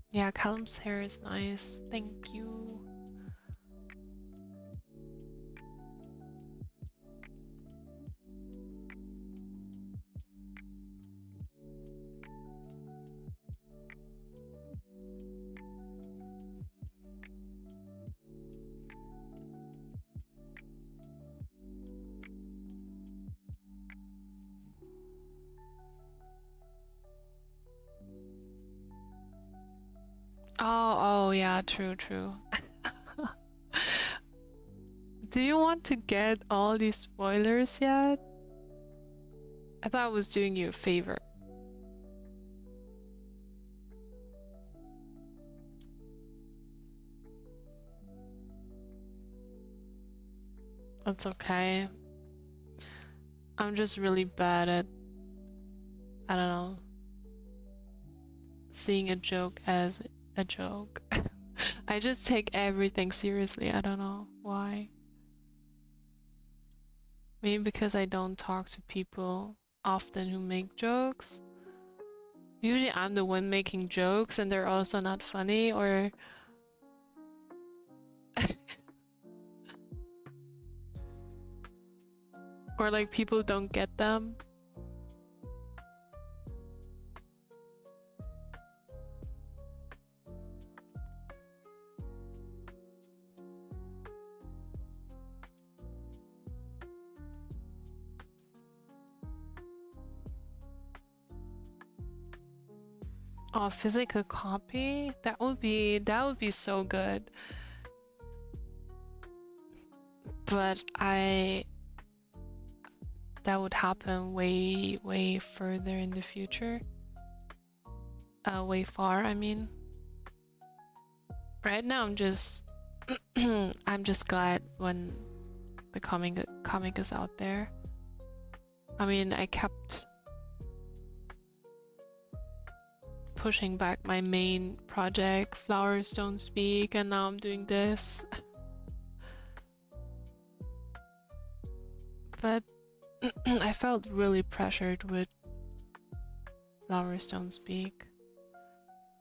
Yeah, Callum's hair is nice. Thank you. Oh, yeah, true. Do you want to get all these spoilers yet? I thought I was doing you a favor. That's okay. I'm just really bad at, I don't know, seeing a joke as a joke. I just take everything seriously. I don't know why. Maybe because I don't talk to people often who make jokes. Usually I'm the one making jokes and they're also not funny, or or like people don't get them. Oh, physical copy? That would be so good. But that would happen way further in the future. Way far, I mean. Right now I'm just I'm just glad when the comic is out there. I mean, I kept pushing back my main project, Flowers Don't Speak, and now I'm doing this. But I felt really pressured with Flowers Don't Speak.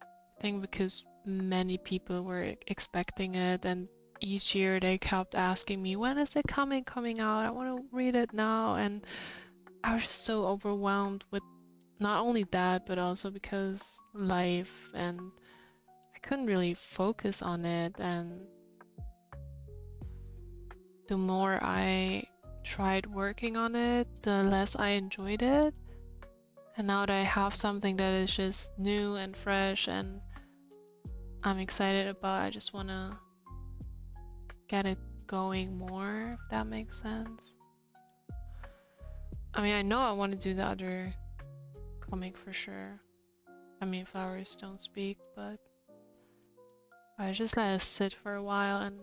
I think because many people were expecting it, and each year they kept asking me, when is the comic coming out? I want to read it now. And I was just so overwhelmed with not only that, but also because life, and I couldn't really focus on it. And the more I tried working on it, the less I enjoyed it. And now that I have something that is just new and fresh and I'm excited about, I just want to get it going more, if that makes sense. I mean, I know I want to do the other comic for sure. I mean, Flowers Don't Speak, but I just let it sit for a while and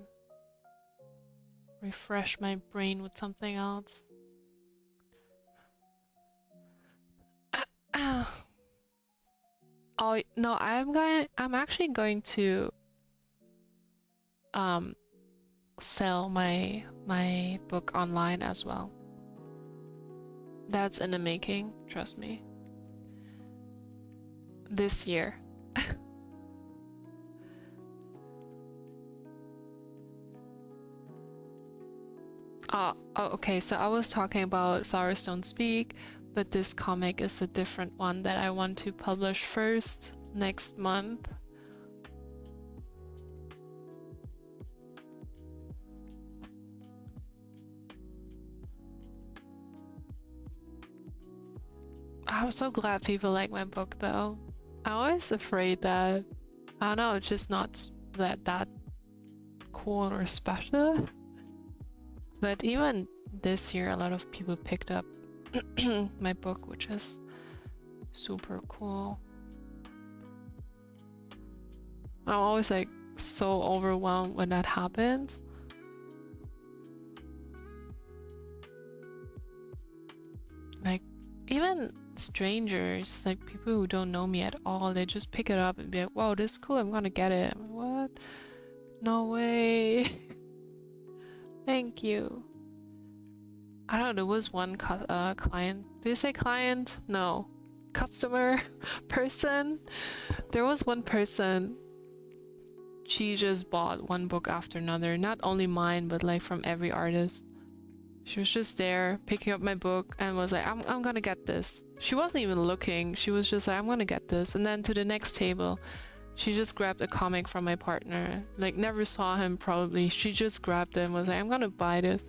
refresh my brain with something else. Oh no, I'm actually going to sell my book online as well. That's in the making, trust me. This year. Oh, okay, so I was talking about Flowers Don't Speak, but this comic is a different one that I want to publish first next month. I'm so glad people like my book though. I'm always afraid that, I don't know, it's just not that cool or special. But even this year, a lot of people picked up my book, which is super cool. I'm always like so overwhelmed when that happens. Like even strangers, like people who don't know me at all, they just pick it up and be like, wow, this is cool, I'm gonna get it. I'm like, what? No way. Thank you. I don't know, there was one client. Do you say client? No. Customer? Person? There was one person, she just bought one book after another. Not only mine, but like from every artist. She was just there picking up my book and was like, I'm gonna get this. She wasn't even looking. She was just like, I'm gonna get this. And then to the next table, she just grabbed a comic from my partner. Like, never saw him probably. She just grabbed it and was like, I'm gonna buy this.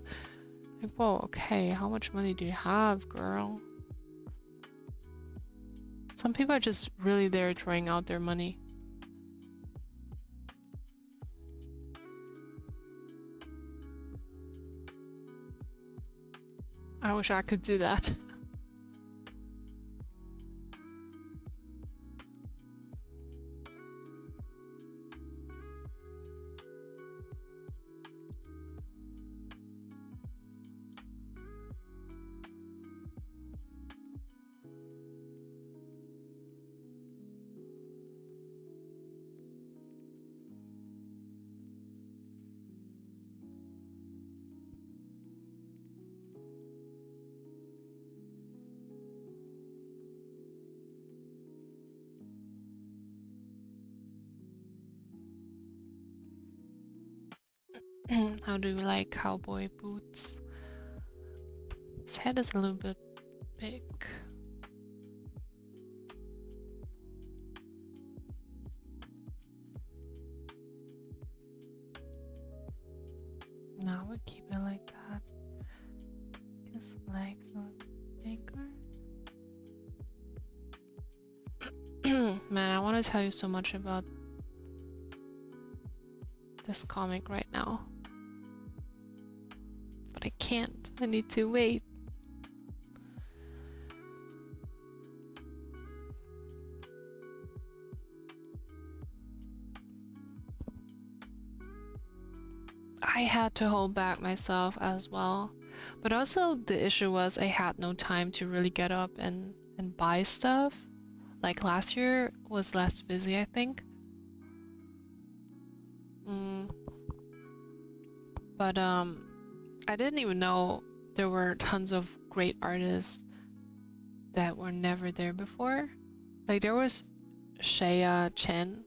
Like, whoa, okay, how much money do you have, girl? Some people are just really there throwing out their money. I wish I could do that. How do you like cowboy boots? His head is a little bit big. No, we'll keep it like that. His legs are bigger. Man, I want to tell you so much about this comic right now. But I can't. I need to wait. I had to hold back myself as well. But also the issue was I had no time to really get up and buy stuff. Like last year was less busy, I think. But I didn't even know there were tons of great artists that were never there before. Like there was Shea Chen.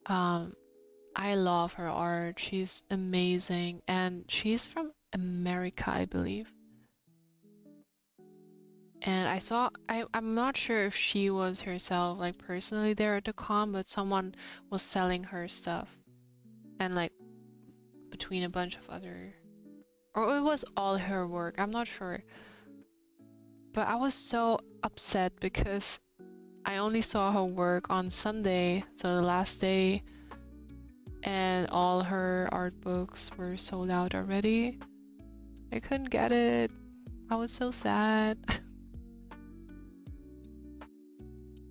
I love her art. She's amazing, and she's from America, I believe. And I'm not sure if she was herself like personally there at the con, but someone was selling her stuff, and like between a bunch of other, or it was all her work, I'm not sure. But I was so upset because I only saw her work on Sunday, so the last day, and all her art books were sold out already. I couldn't get it. I was so sad.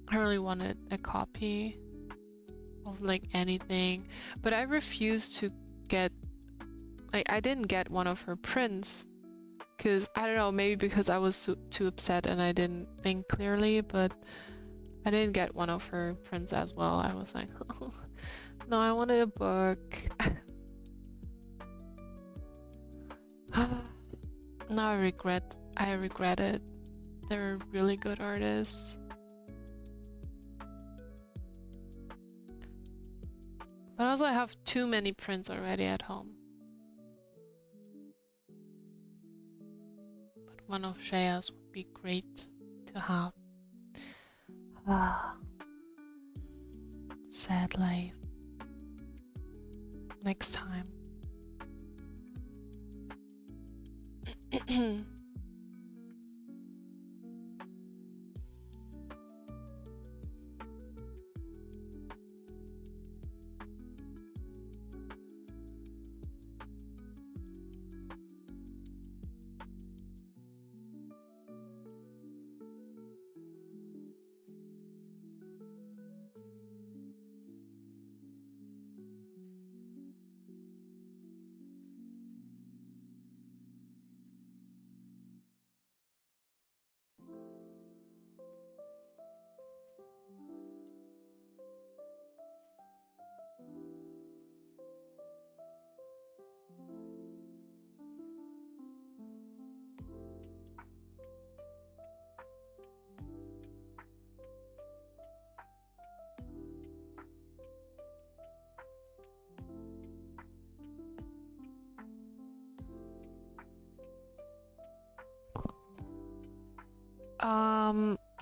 I really wanted a copy of like anything, but I refused to get, like I didn't get one of her prints because I don't know, maybe because I was too upset and I didn't think clearly, but I didn't get one of her prints as well. I was like, oh, no, I wanted a book. Now I regret it. They're really good artists. But also I have too many prints already at home. But one of Shea's would be great to have. Sad life. Next time.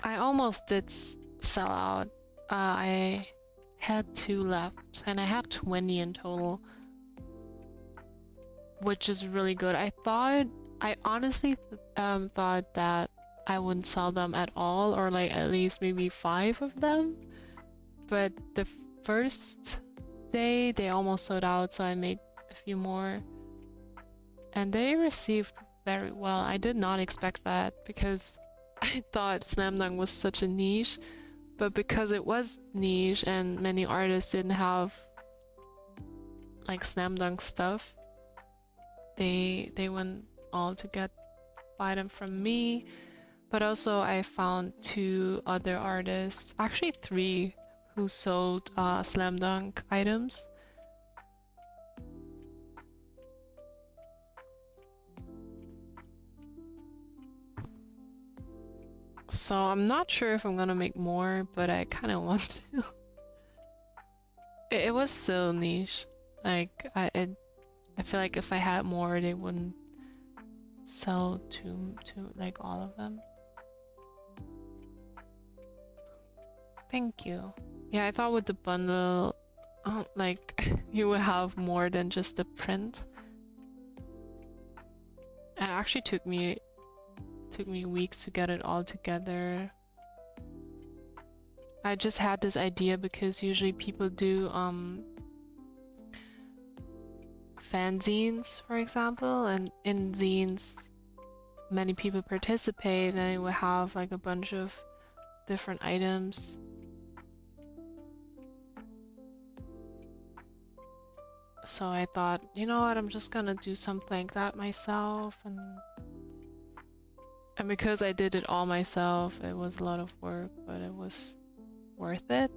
I almost did sell out. I had 2 left, and I had 20 in total, which is really good. I honestly thought that I wouldn't sell them at all, or like at least maybe 5 of them. But the first day they almost sold out, so I made a few more. And they received very well. I did not expect that because I thought slam dunk was such a niche, but because it was niche and many artists didn't have like slam dunk stuff, they went all to buy them from me. But also I found 2 other artists, actually 3, who sold slam dunk items. So I'm not sure if I'm gonna make more, but I kind of want to. It was so niche. Like I feel like if I had more, they wouldn't sell to like all of them. Thank you. Yeah, I thought with the bundle, like you would have more than just the print. And it actually took me weeks to get it all together. I just had this idea because usually people do fanzines, for example, and in zines many people participate and it will have like a bunch of different items. So I thought, you know what, I'm just gonna do something like that myself, and because I did it all myself, it was a lot of work, but it was worth it.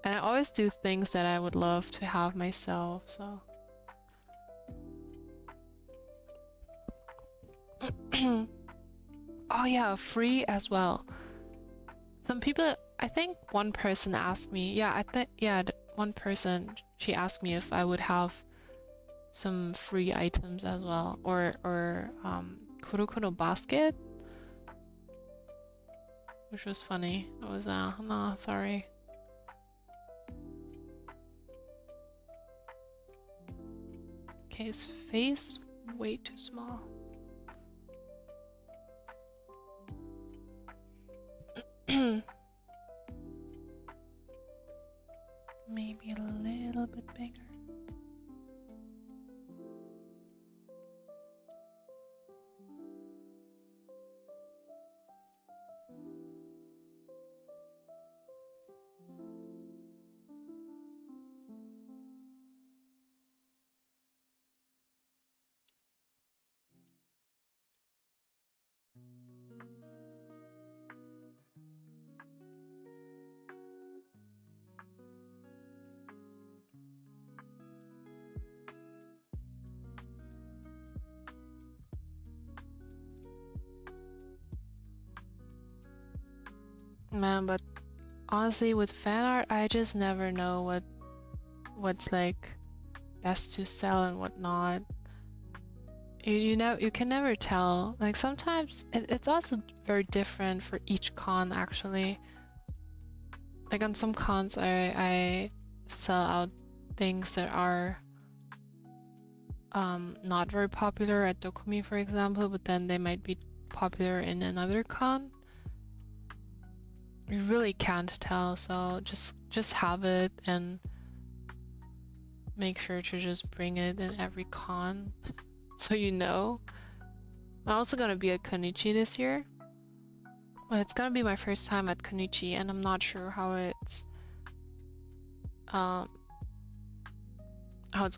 And I always do things that I would love to have myself, so. Oh yeah, free as well. Some people, I think one person asked me, one person, she asked me if I would have some free items as well, or Kurokuro basket, which was funny. I was no, sorry. Okay, his face way too small. Maybe a little bit bigger. Man, but honestly, with fan art, I just never know what's like best to sell and what not. You can never tell. Like sometimes it's also very different for each con actually. Like on some cons, I sell out things that are not very popular at Dokumi, for example, but then they might be popular in another con. You really can't tell, so just have it and make sure to just bring it in every con so you know. I'm also gonna be at Konichi this year. Well, it's gonna be my first time at Konichi and I'm not sure how it's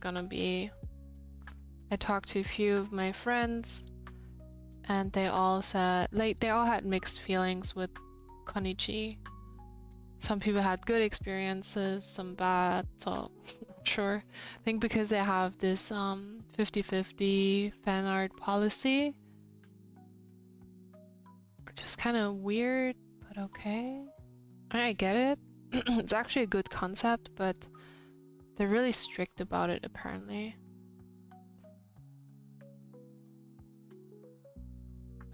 gonna be. I talked to a few of my friends and they all said, like, they all had mixed feelings with Konichi. Some people had good experiences, some bad, so not sure. I think because they have this 50-50 fan art policy, which is kind of weird, but okay. I get it. It's actually a good concept, but they're really strict about it apparently.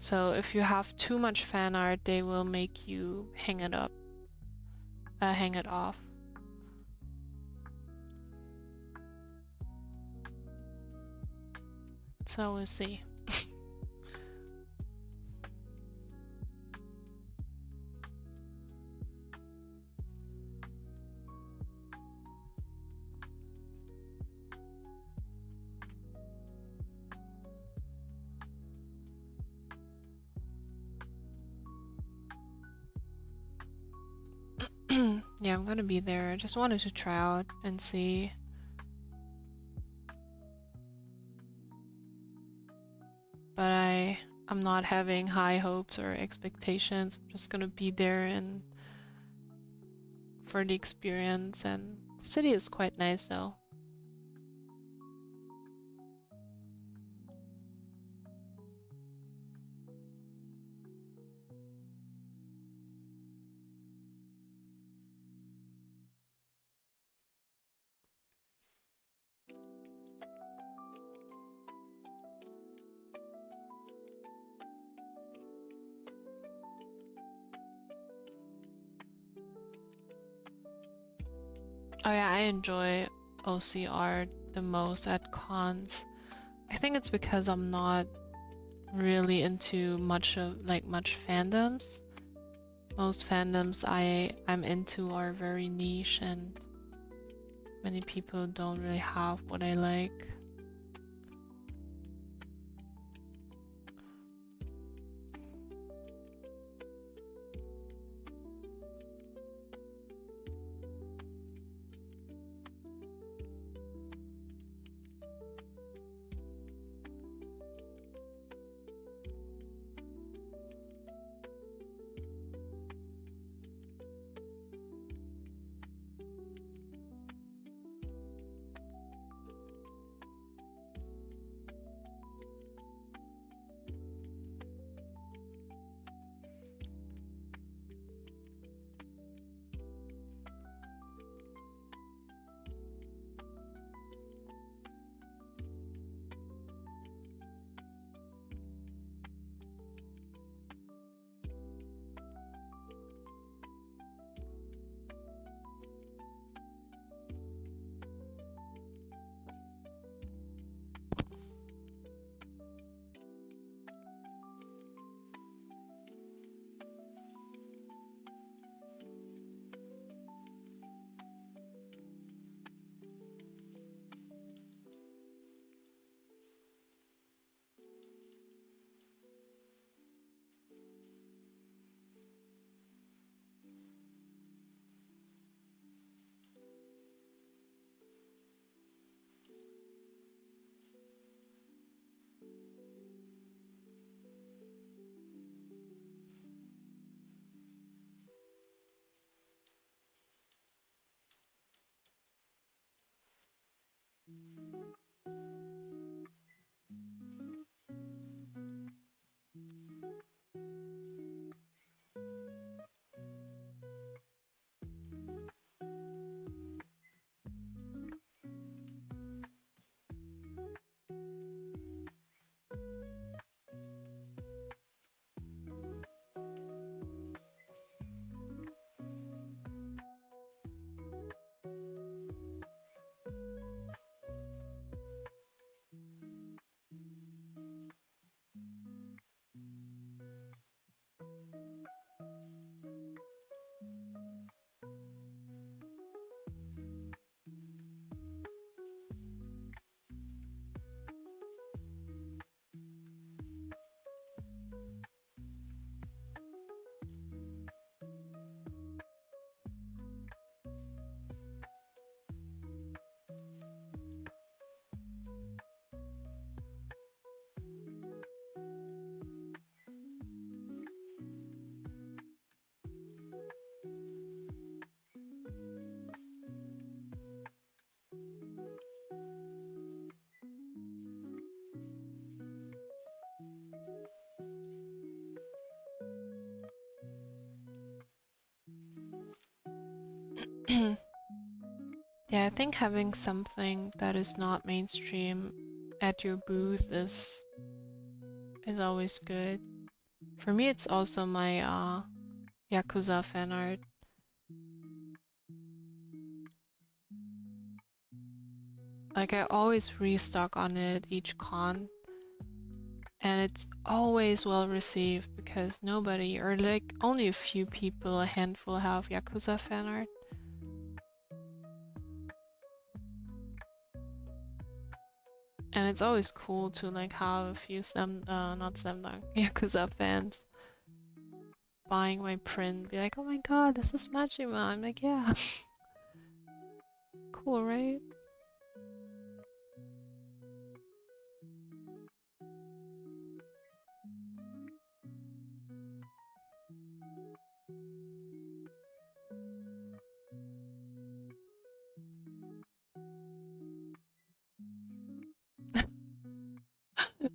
So if you have too much fan art, they will make you hang it off. So we'll see. Yeah, I'm gonna be there. I just wanted to try out and see. But I'm not having high hopes or expectations. I'm just gonna be there and for the experience, and the city is quite nice though. Oh yeah, I enjoy OCR the most at cons. I think it's because I'm not really into much fandoms. Most fandoms I'm into are very niche, and many people don't really have what I like. Yeah, I think having something that is not mainstream at your booth is always good. For me, it's also my Yakuza fan art. Like I always restock on it each con, and it's always well received because nobody, or like only a few people, a handful have Yakuza fan art. And it's always cool to like have a few not Slam Dunk, Yakuza fans buying my print, be like, oh my god, this is Majima. I'm like, yeah. Cool, right?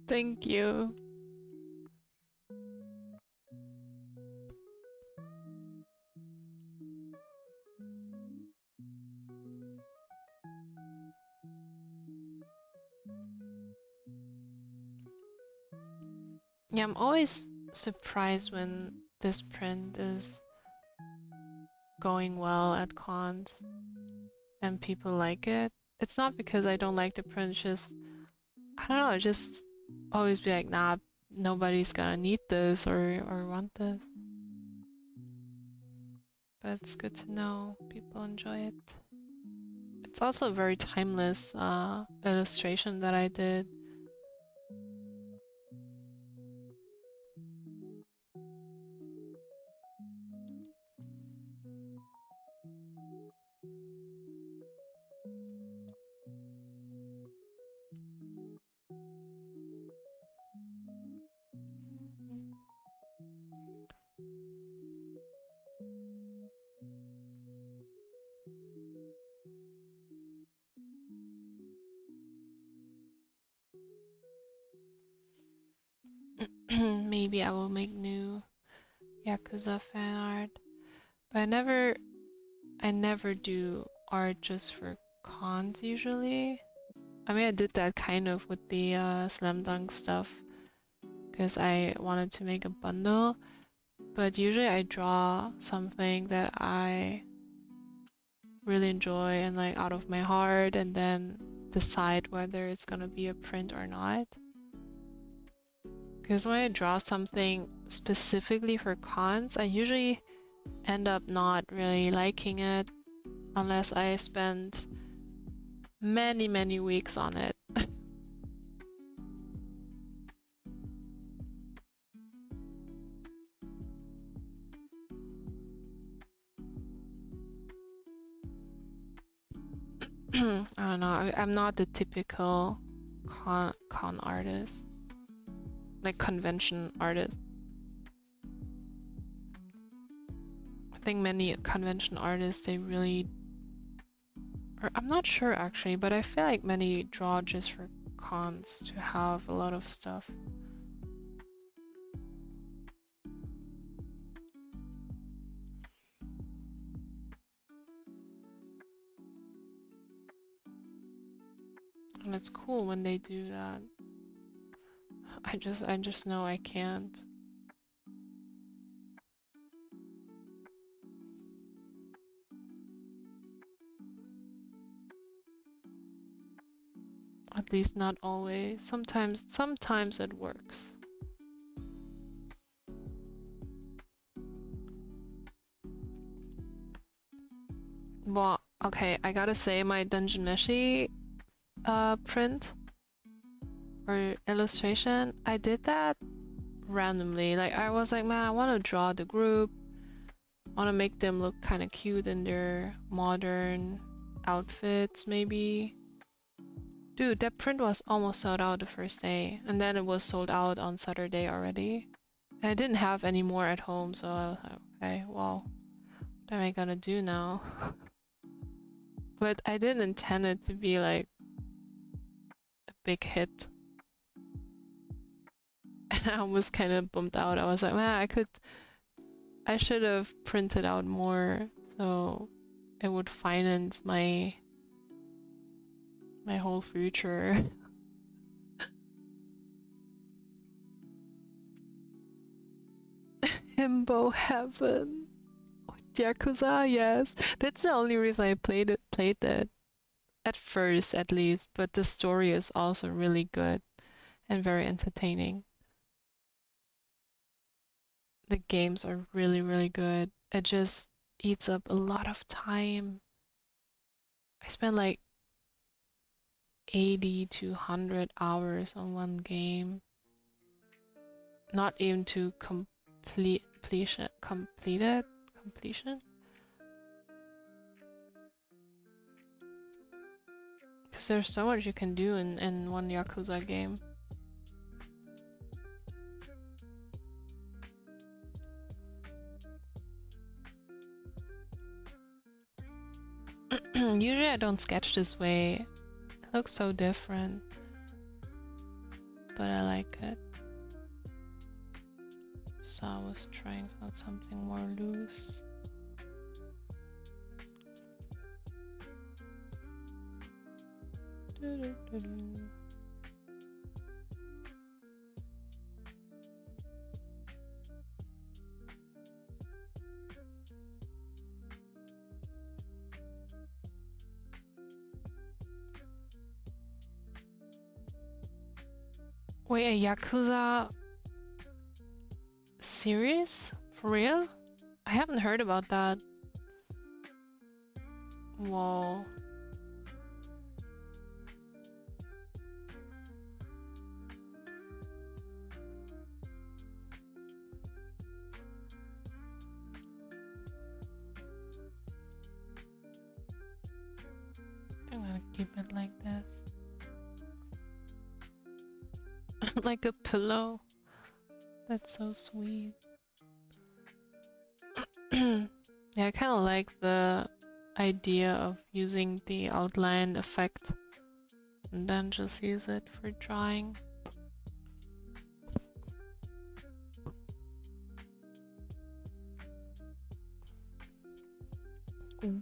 Thank you. Yeah, I'm always surprised when this print is going well at cons and people like it. It's not because I don't like the print, it's just, I don't know, just always be like, nah, nobody's gonna need this or want this. But it's good to know people enjoy it. It's also a very timeless illustration that I did. Maybe I will make new Yakuza fan art. But I never do art just for cons usually. I mean, I did that kind of with the Slam Dunk stuff because I wanted to make a bundle. But usually I draw something that I really enjoy and like out of my heart and then decide whether it's gonna be a print or not. Because when I draw something specifically for cons, I usually end up not really liking it unless I spend many, many weeks on it. I don't know, I'm not the typical con artist, like convention artist. I think many convention artists, they really, or I'm not sure actually, but I feel like many draw just for cons to have a lot of stuff. And it's cool when they do that. I just know I can't. At least not always. Sometimes it works. Well, okay, I gotta say my Dungeon Meshi print or illustration, I did that randomly. Like I was like, man, I want to draw the group. I want to make them look kind of cute in their modern outfits, maybe. Dude, that print was almost sold out the first day, and then it was sold out on Saturday already. And I didn't have any more at home, so I was like, okay, well, what am I gonna do now? But I didn't intend it to be like a big hit. And I was kind of bummed out. I was like, man, I should have printed out more so it would finance my whole future. Limbo Heaven. Yakuza, yes. That's the only reason I played it. At first, at least, but the story is also really good and very entertaining. The games are really, really good. It just eats up a lot of time. I spent like 80 to 100 hours on one game. Not even to completion. Because there's so much you can do in one Yakuza game. Usually I don't sketch this way. It looks so different. But I like it. So I was trying out something more loose. Wait, a Yakuza series? For real? I haven't heard about that. Whoa. I'm gonna keep it like this. Like a pillow. That's so sweet. Yeah, I kind of like the idea of using the outline effect and then just use it for drawing.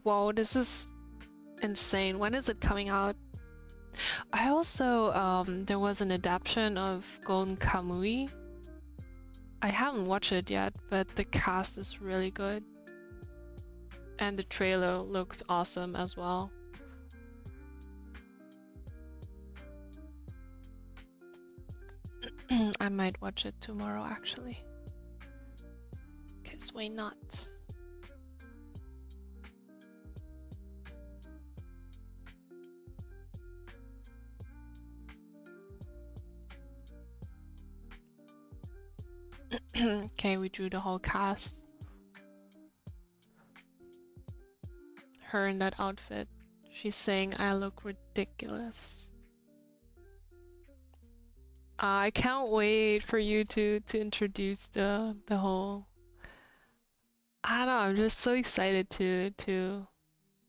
Whoa, this is insane. When is it coming out? I also, there was an adaptation of Golden Kamuy. I haven't watched it yet, but the cast is really good. And the trailer looked awesome as well. I might watch it tomorrow actually. 'Cause why not? Okay, we drew the whole cast. Her in that outfit. She's saying I look ridiculous. I can't wait for you to introduce the whole. I don't know, I'm just so excited to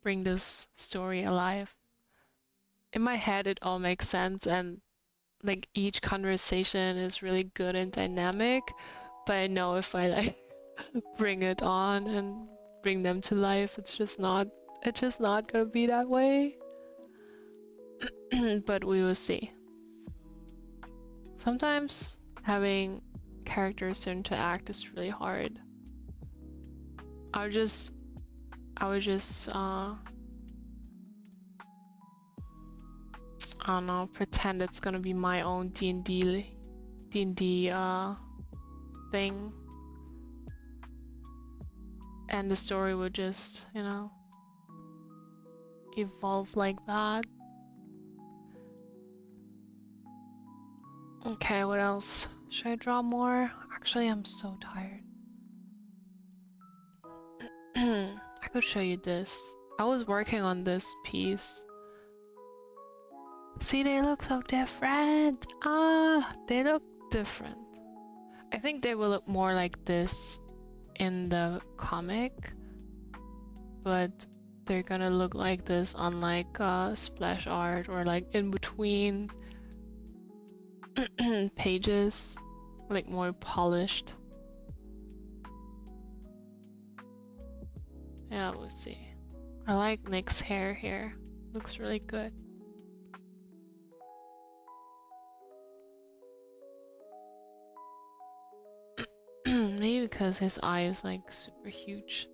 bring this story alive. In my head it all makes sense and like each conversation is really good and dynamic, but I know if I like bring it on and bring them to life, it's just not gonna be that way. But we will see. Sometimes having characters to interact is really hard. I would just I don't know, pretend it's gonna be my own D&D thing. And the story would just, you know, evolve like that. Okay, what else? Should I draw more? Actually, I'm so tired. I could show you this. I was working on this piece. See, they look so different. They look different. I think they will look more like this in the comic, but they're gonna look like this on like splash art or like in between pages, like more polished. Yeah, we'll see. I like Nick's hair here. Looks really good. Maybe we because his eye is like super huge.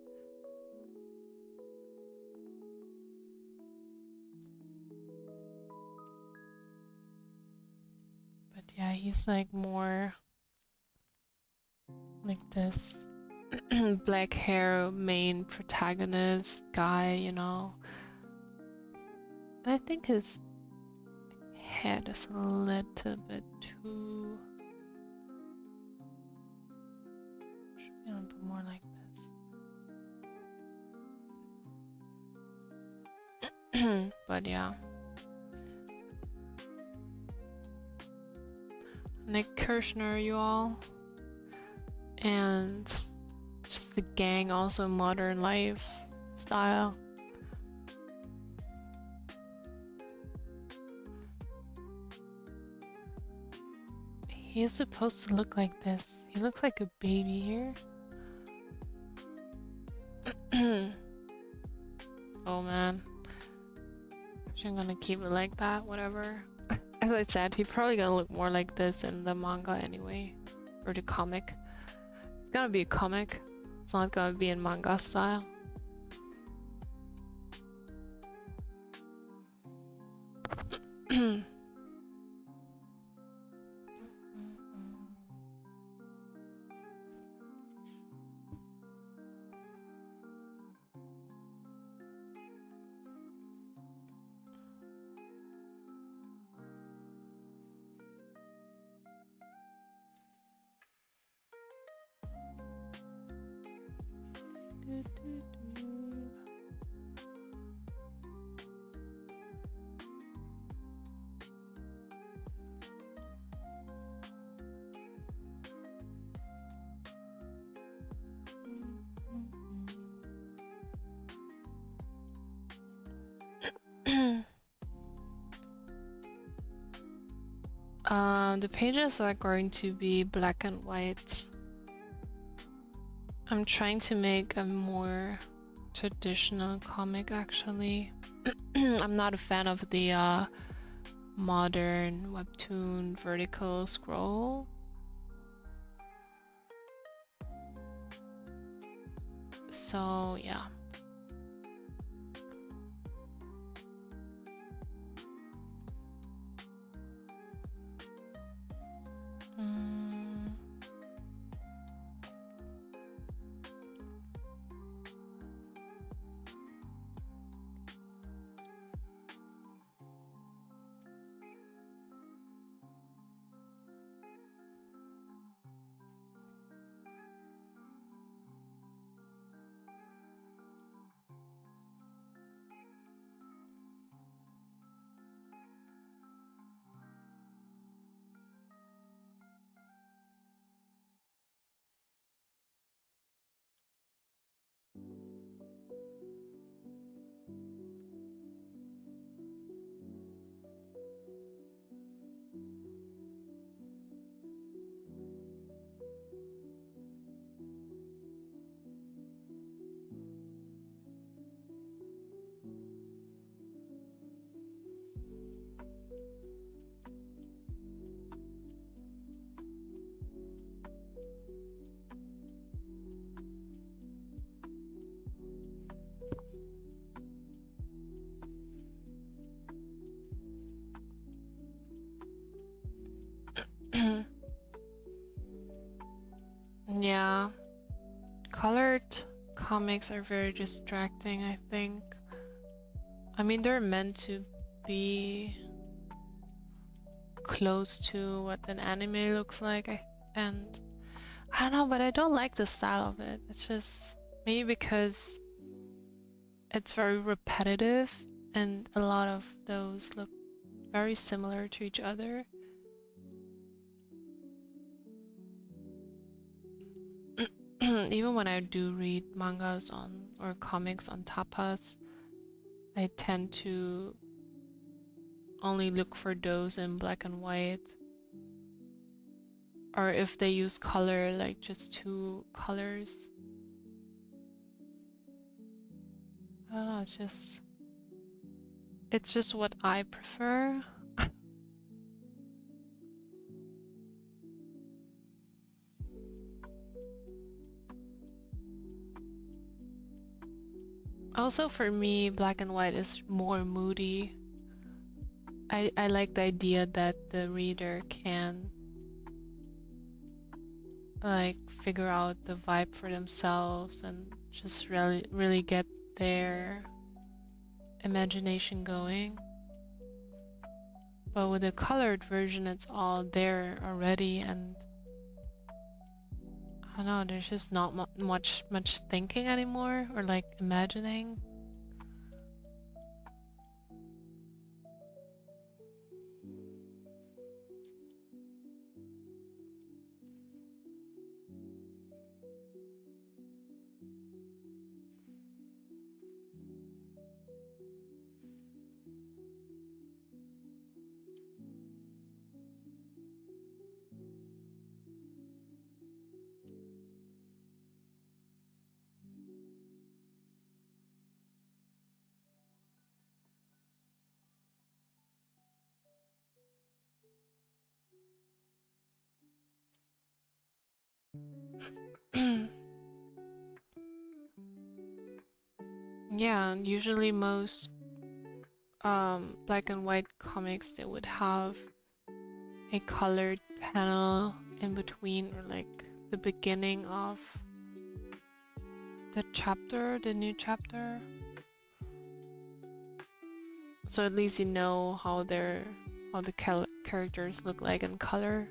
But yeah, he's like more like this black hair main protagonist guy, you know. And I think his head is a little bit too... should be a little bit more like this. But yeah. Nick Kirshner, you all. And just the gang, also modern life style. He is supposed to look like this. He looks like a baby here. Oh man. I'm gonna keep it like that, whatever. As I said, he probably gonna look more like this in the manga anyway. Or the comic. It's gonna be a comic. It's not gonna be in manga style. The pages are going to be black and white. I'm trying to make a more traditional comic actually. I'm not a fan of the modern webtoon vertical scroll. So yeah. Yeah, colored comics are very distracting, I think. I mean, they're meant to be close to what an anime looks like, and I don't know, but I don't like the style of it. It's just maybe because it's very repetitive and a lot of those look very similar to each other. Even when I do read mangas on or comics on tapas, I tend to only look for those in black and white. Or if they use color, like just 2 colors. I don't know, it's just what I prefer. Also for me, black and white is more moody. I like the idea that the reader can like figure out the vibe for themselves and just really get their imagination going. But with a colored version, it's all there already, and I don't know, there's just not much thinking anymore or like imagining. Yeah, usually most black and white comics, they would have a colored panel in between, or like the beginning of the chapter, the new chapter. So at least you know how the characters look like in color.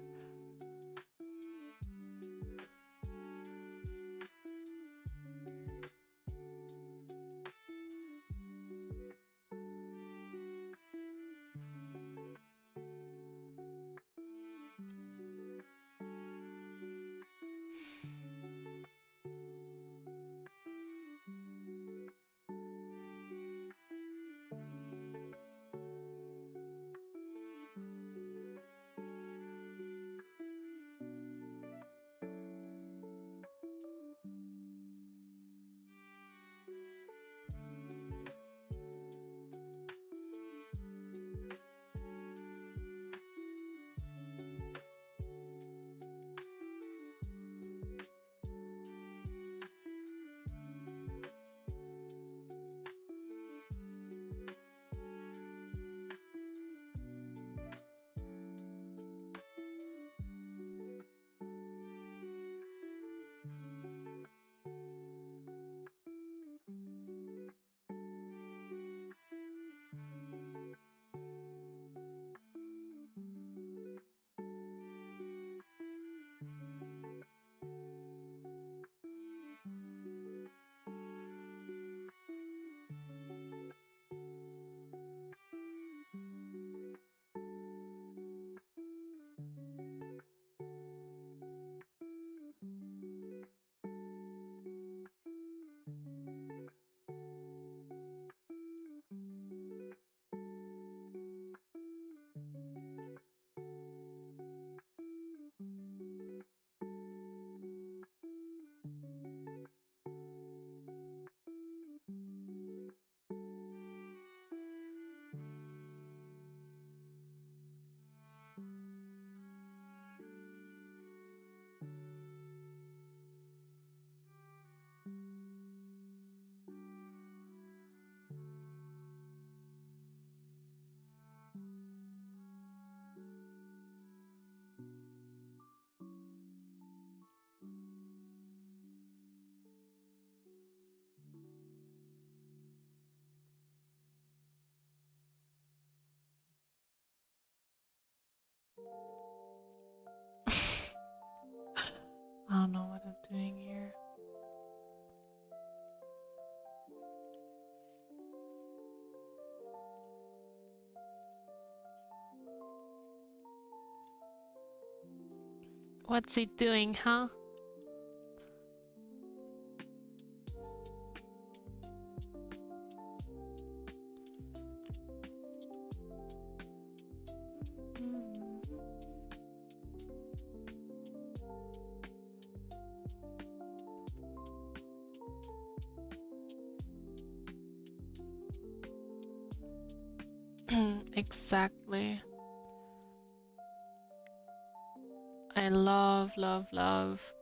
I don't know what I'm doing here. What's he doing, huh? Exactly. I love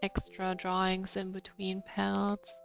extra drawings in between panels.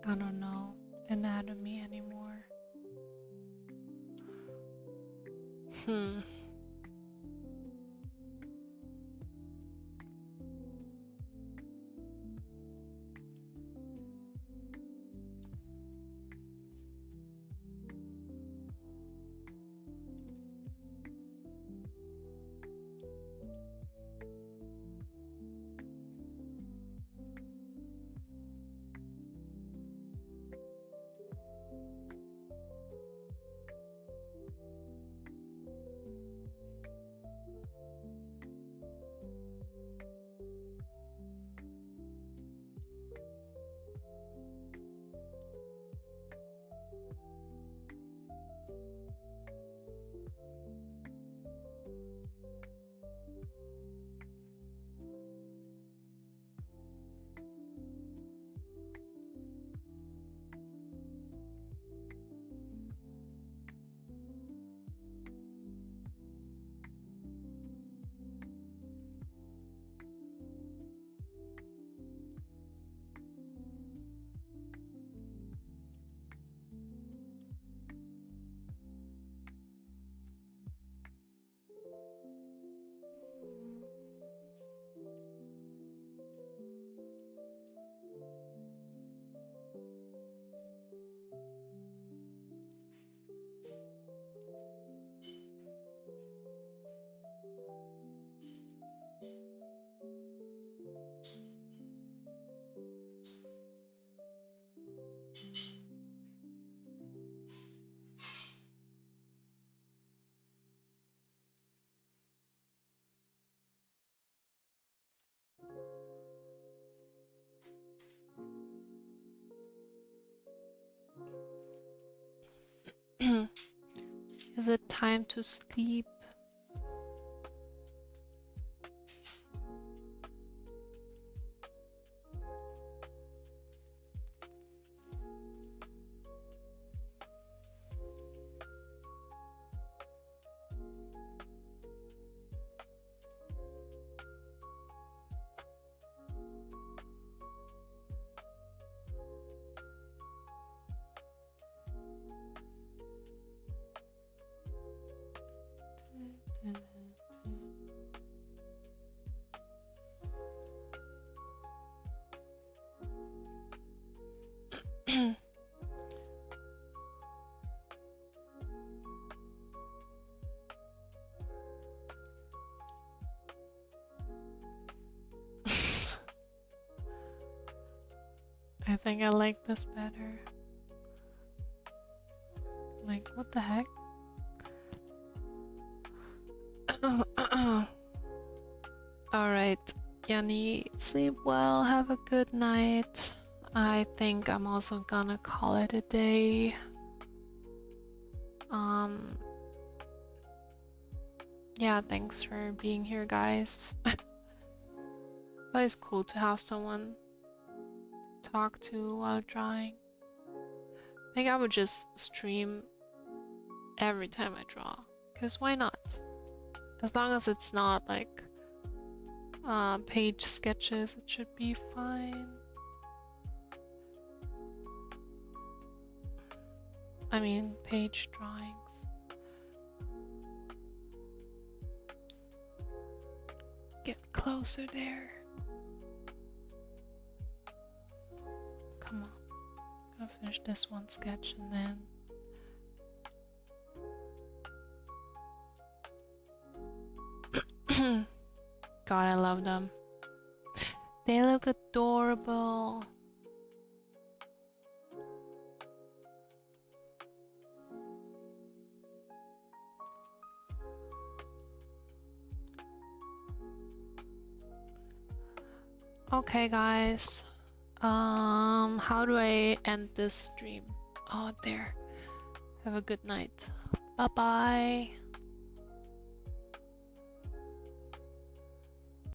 I don't know anatomy anymore. Hmm. Is it time to sleep? think I like this better. Like, what the heck? Alright, Yanni, sleep well, have a good night. I think I'm also gonna call it a day. Yeah, thanks for being here, guys. It's always cool to have someone to talk to while drawing. I think I would just stream every time I draw, because why not? As long as it's not like page sketches, it should be fine. I mean, page drawings. Get closer there. Come on. I'm gonna finish this one sketch and then... God, I love them. They look adorable. Okay, guys. How do I end this stream? Oh, there. Have a good night. Bye-bye.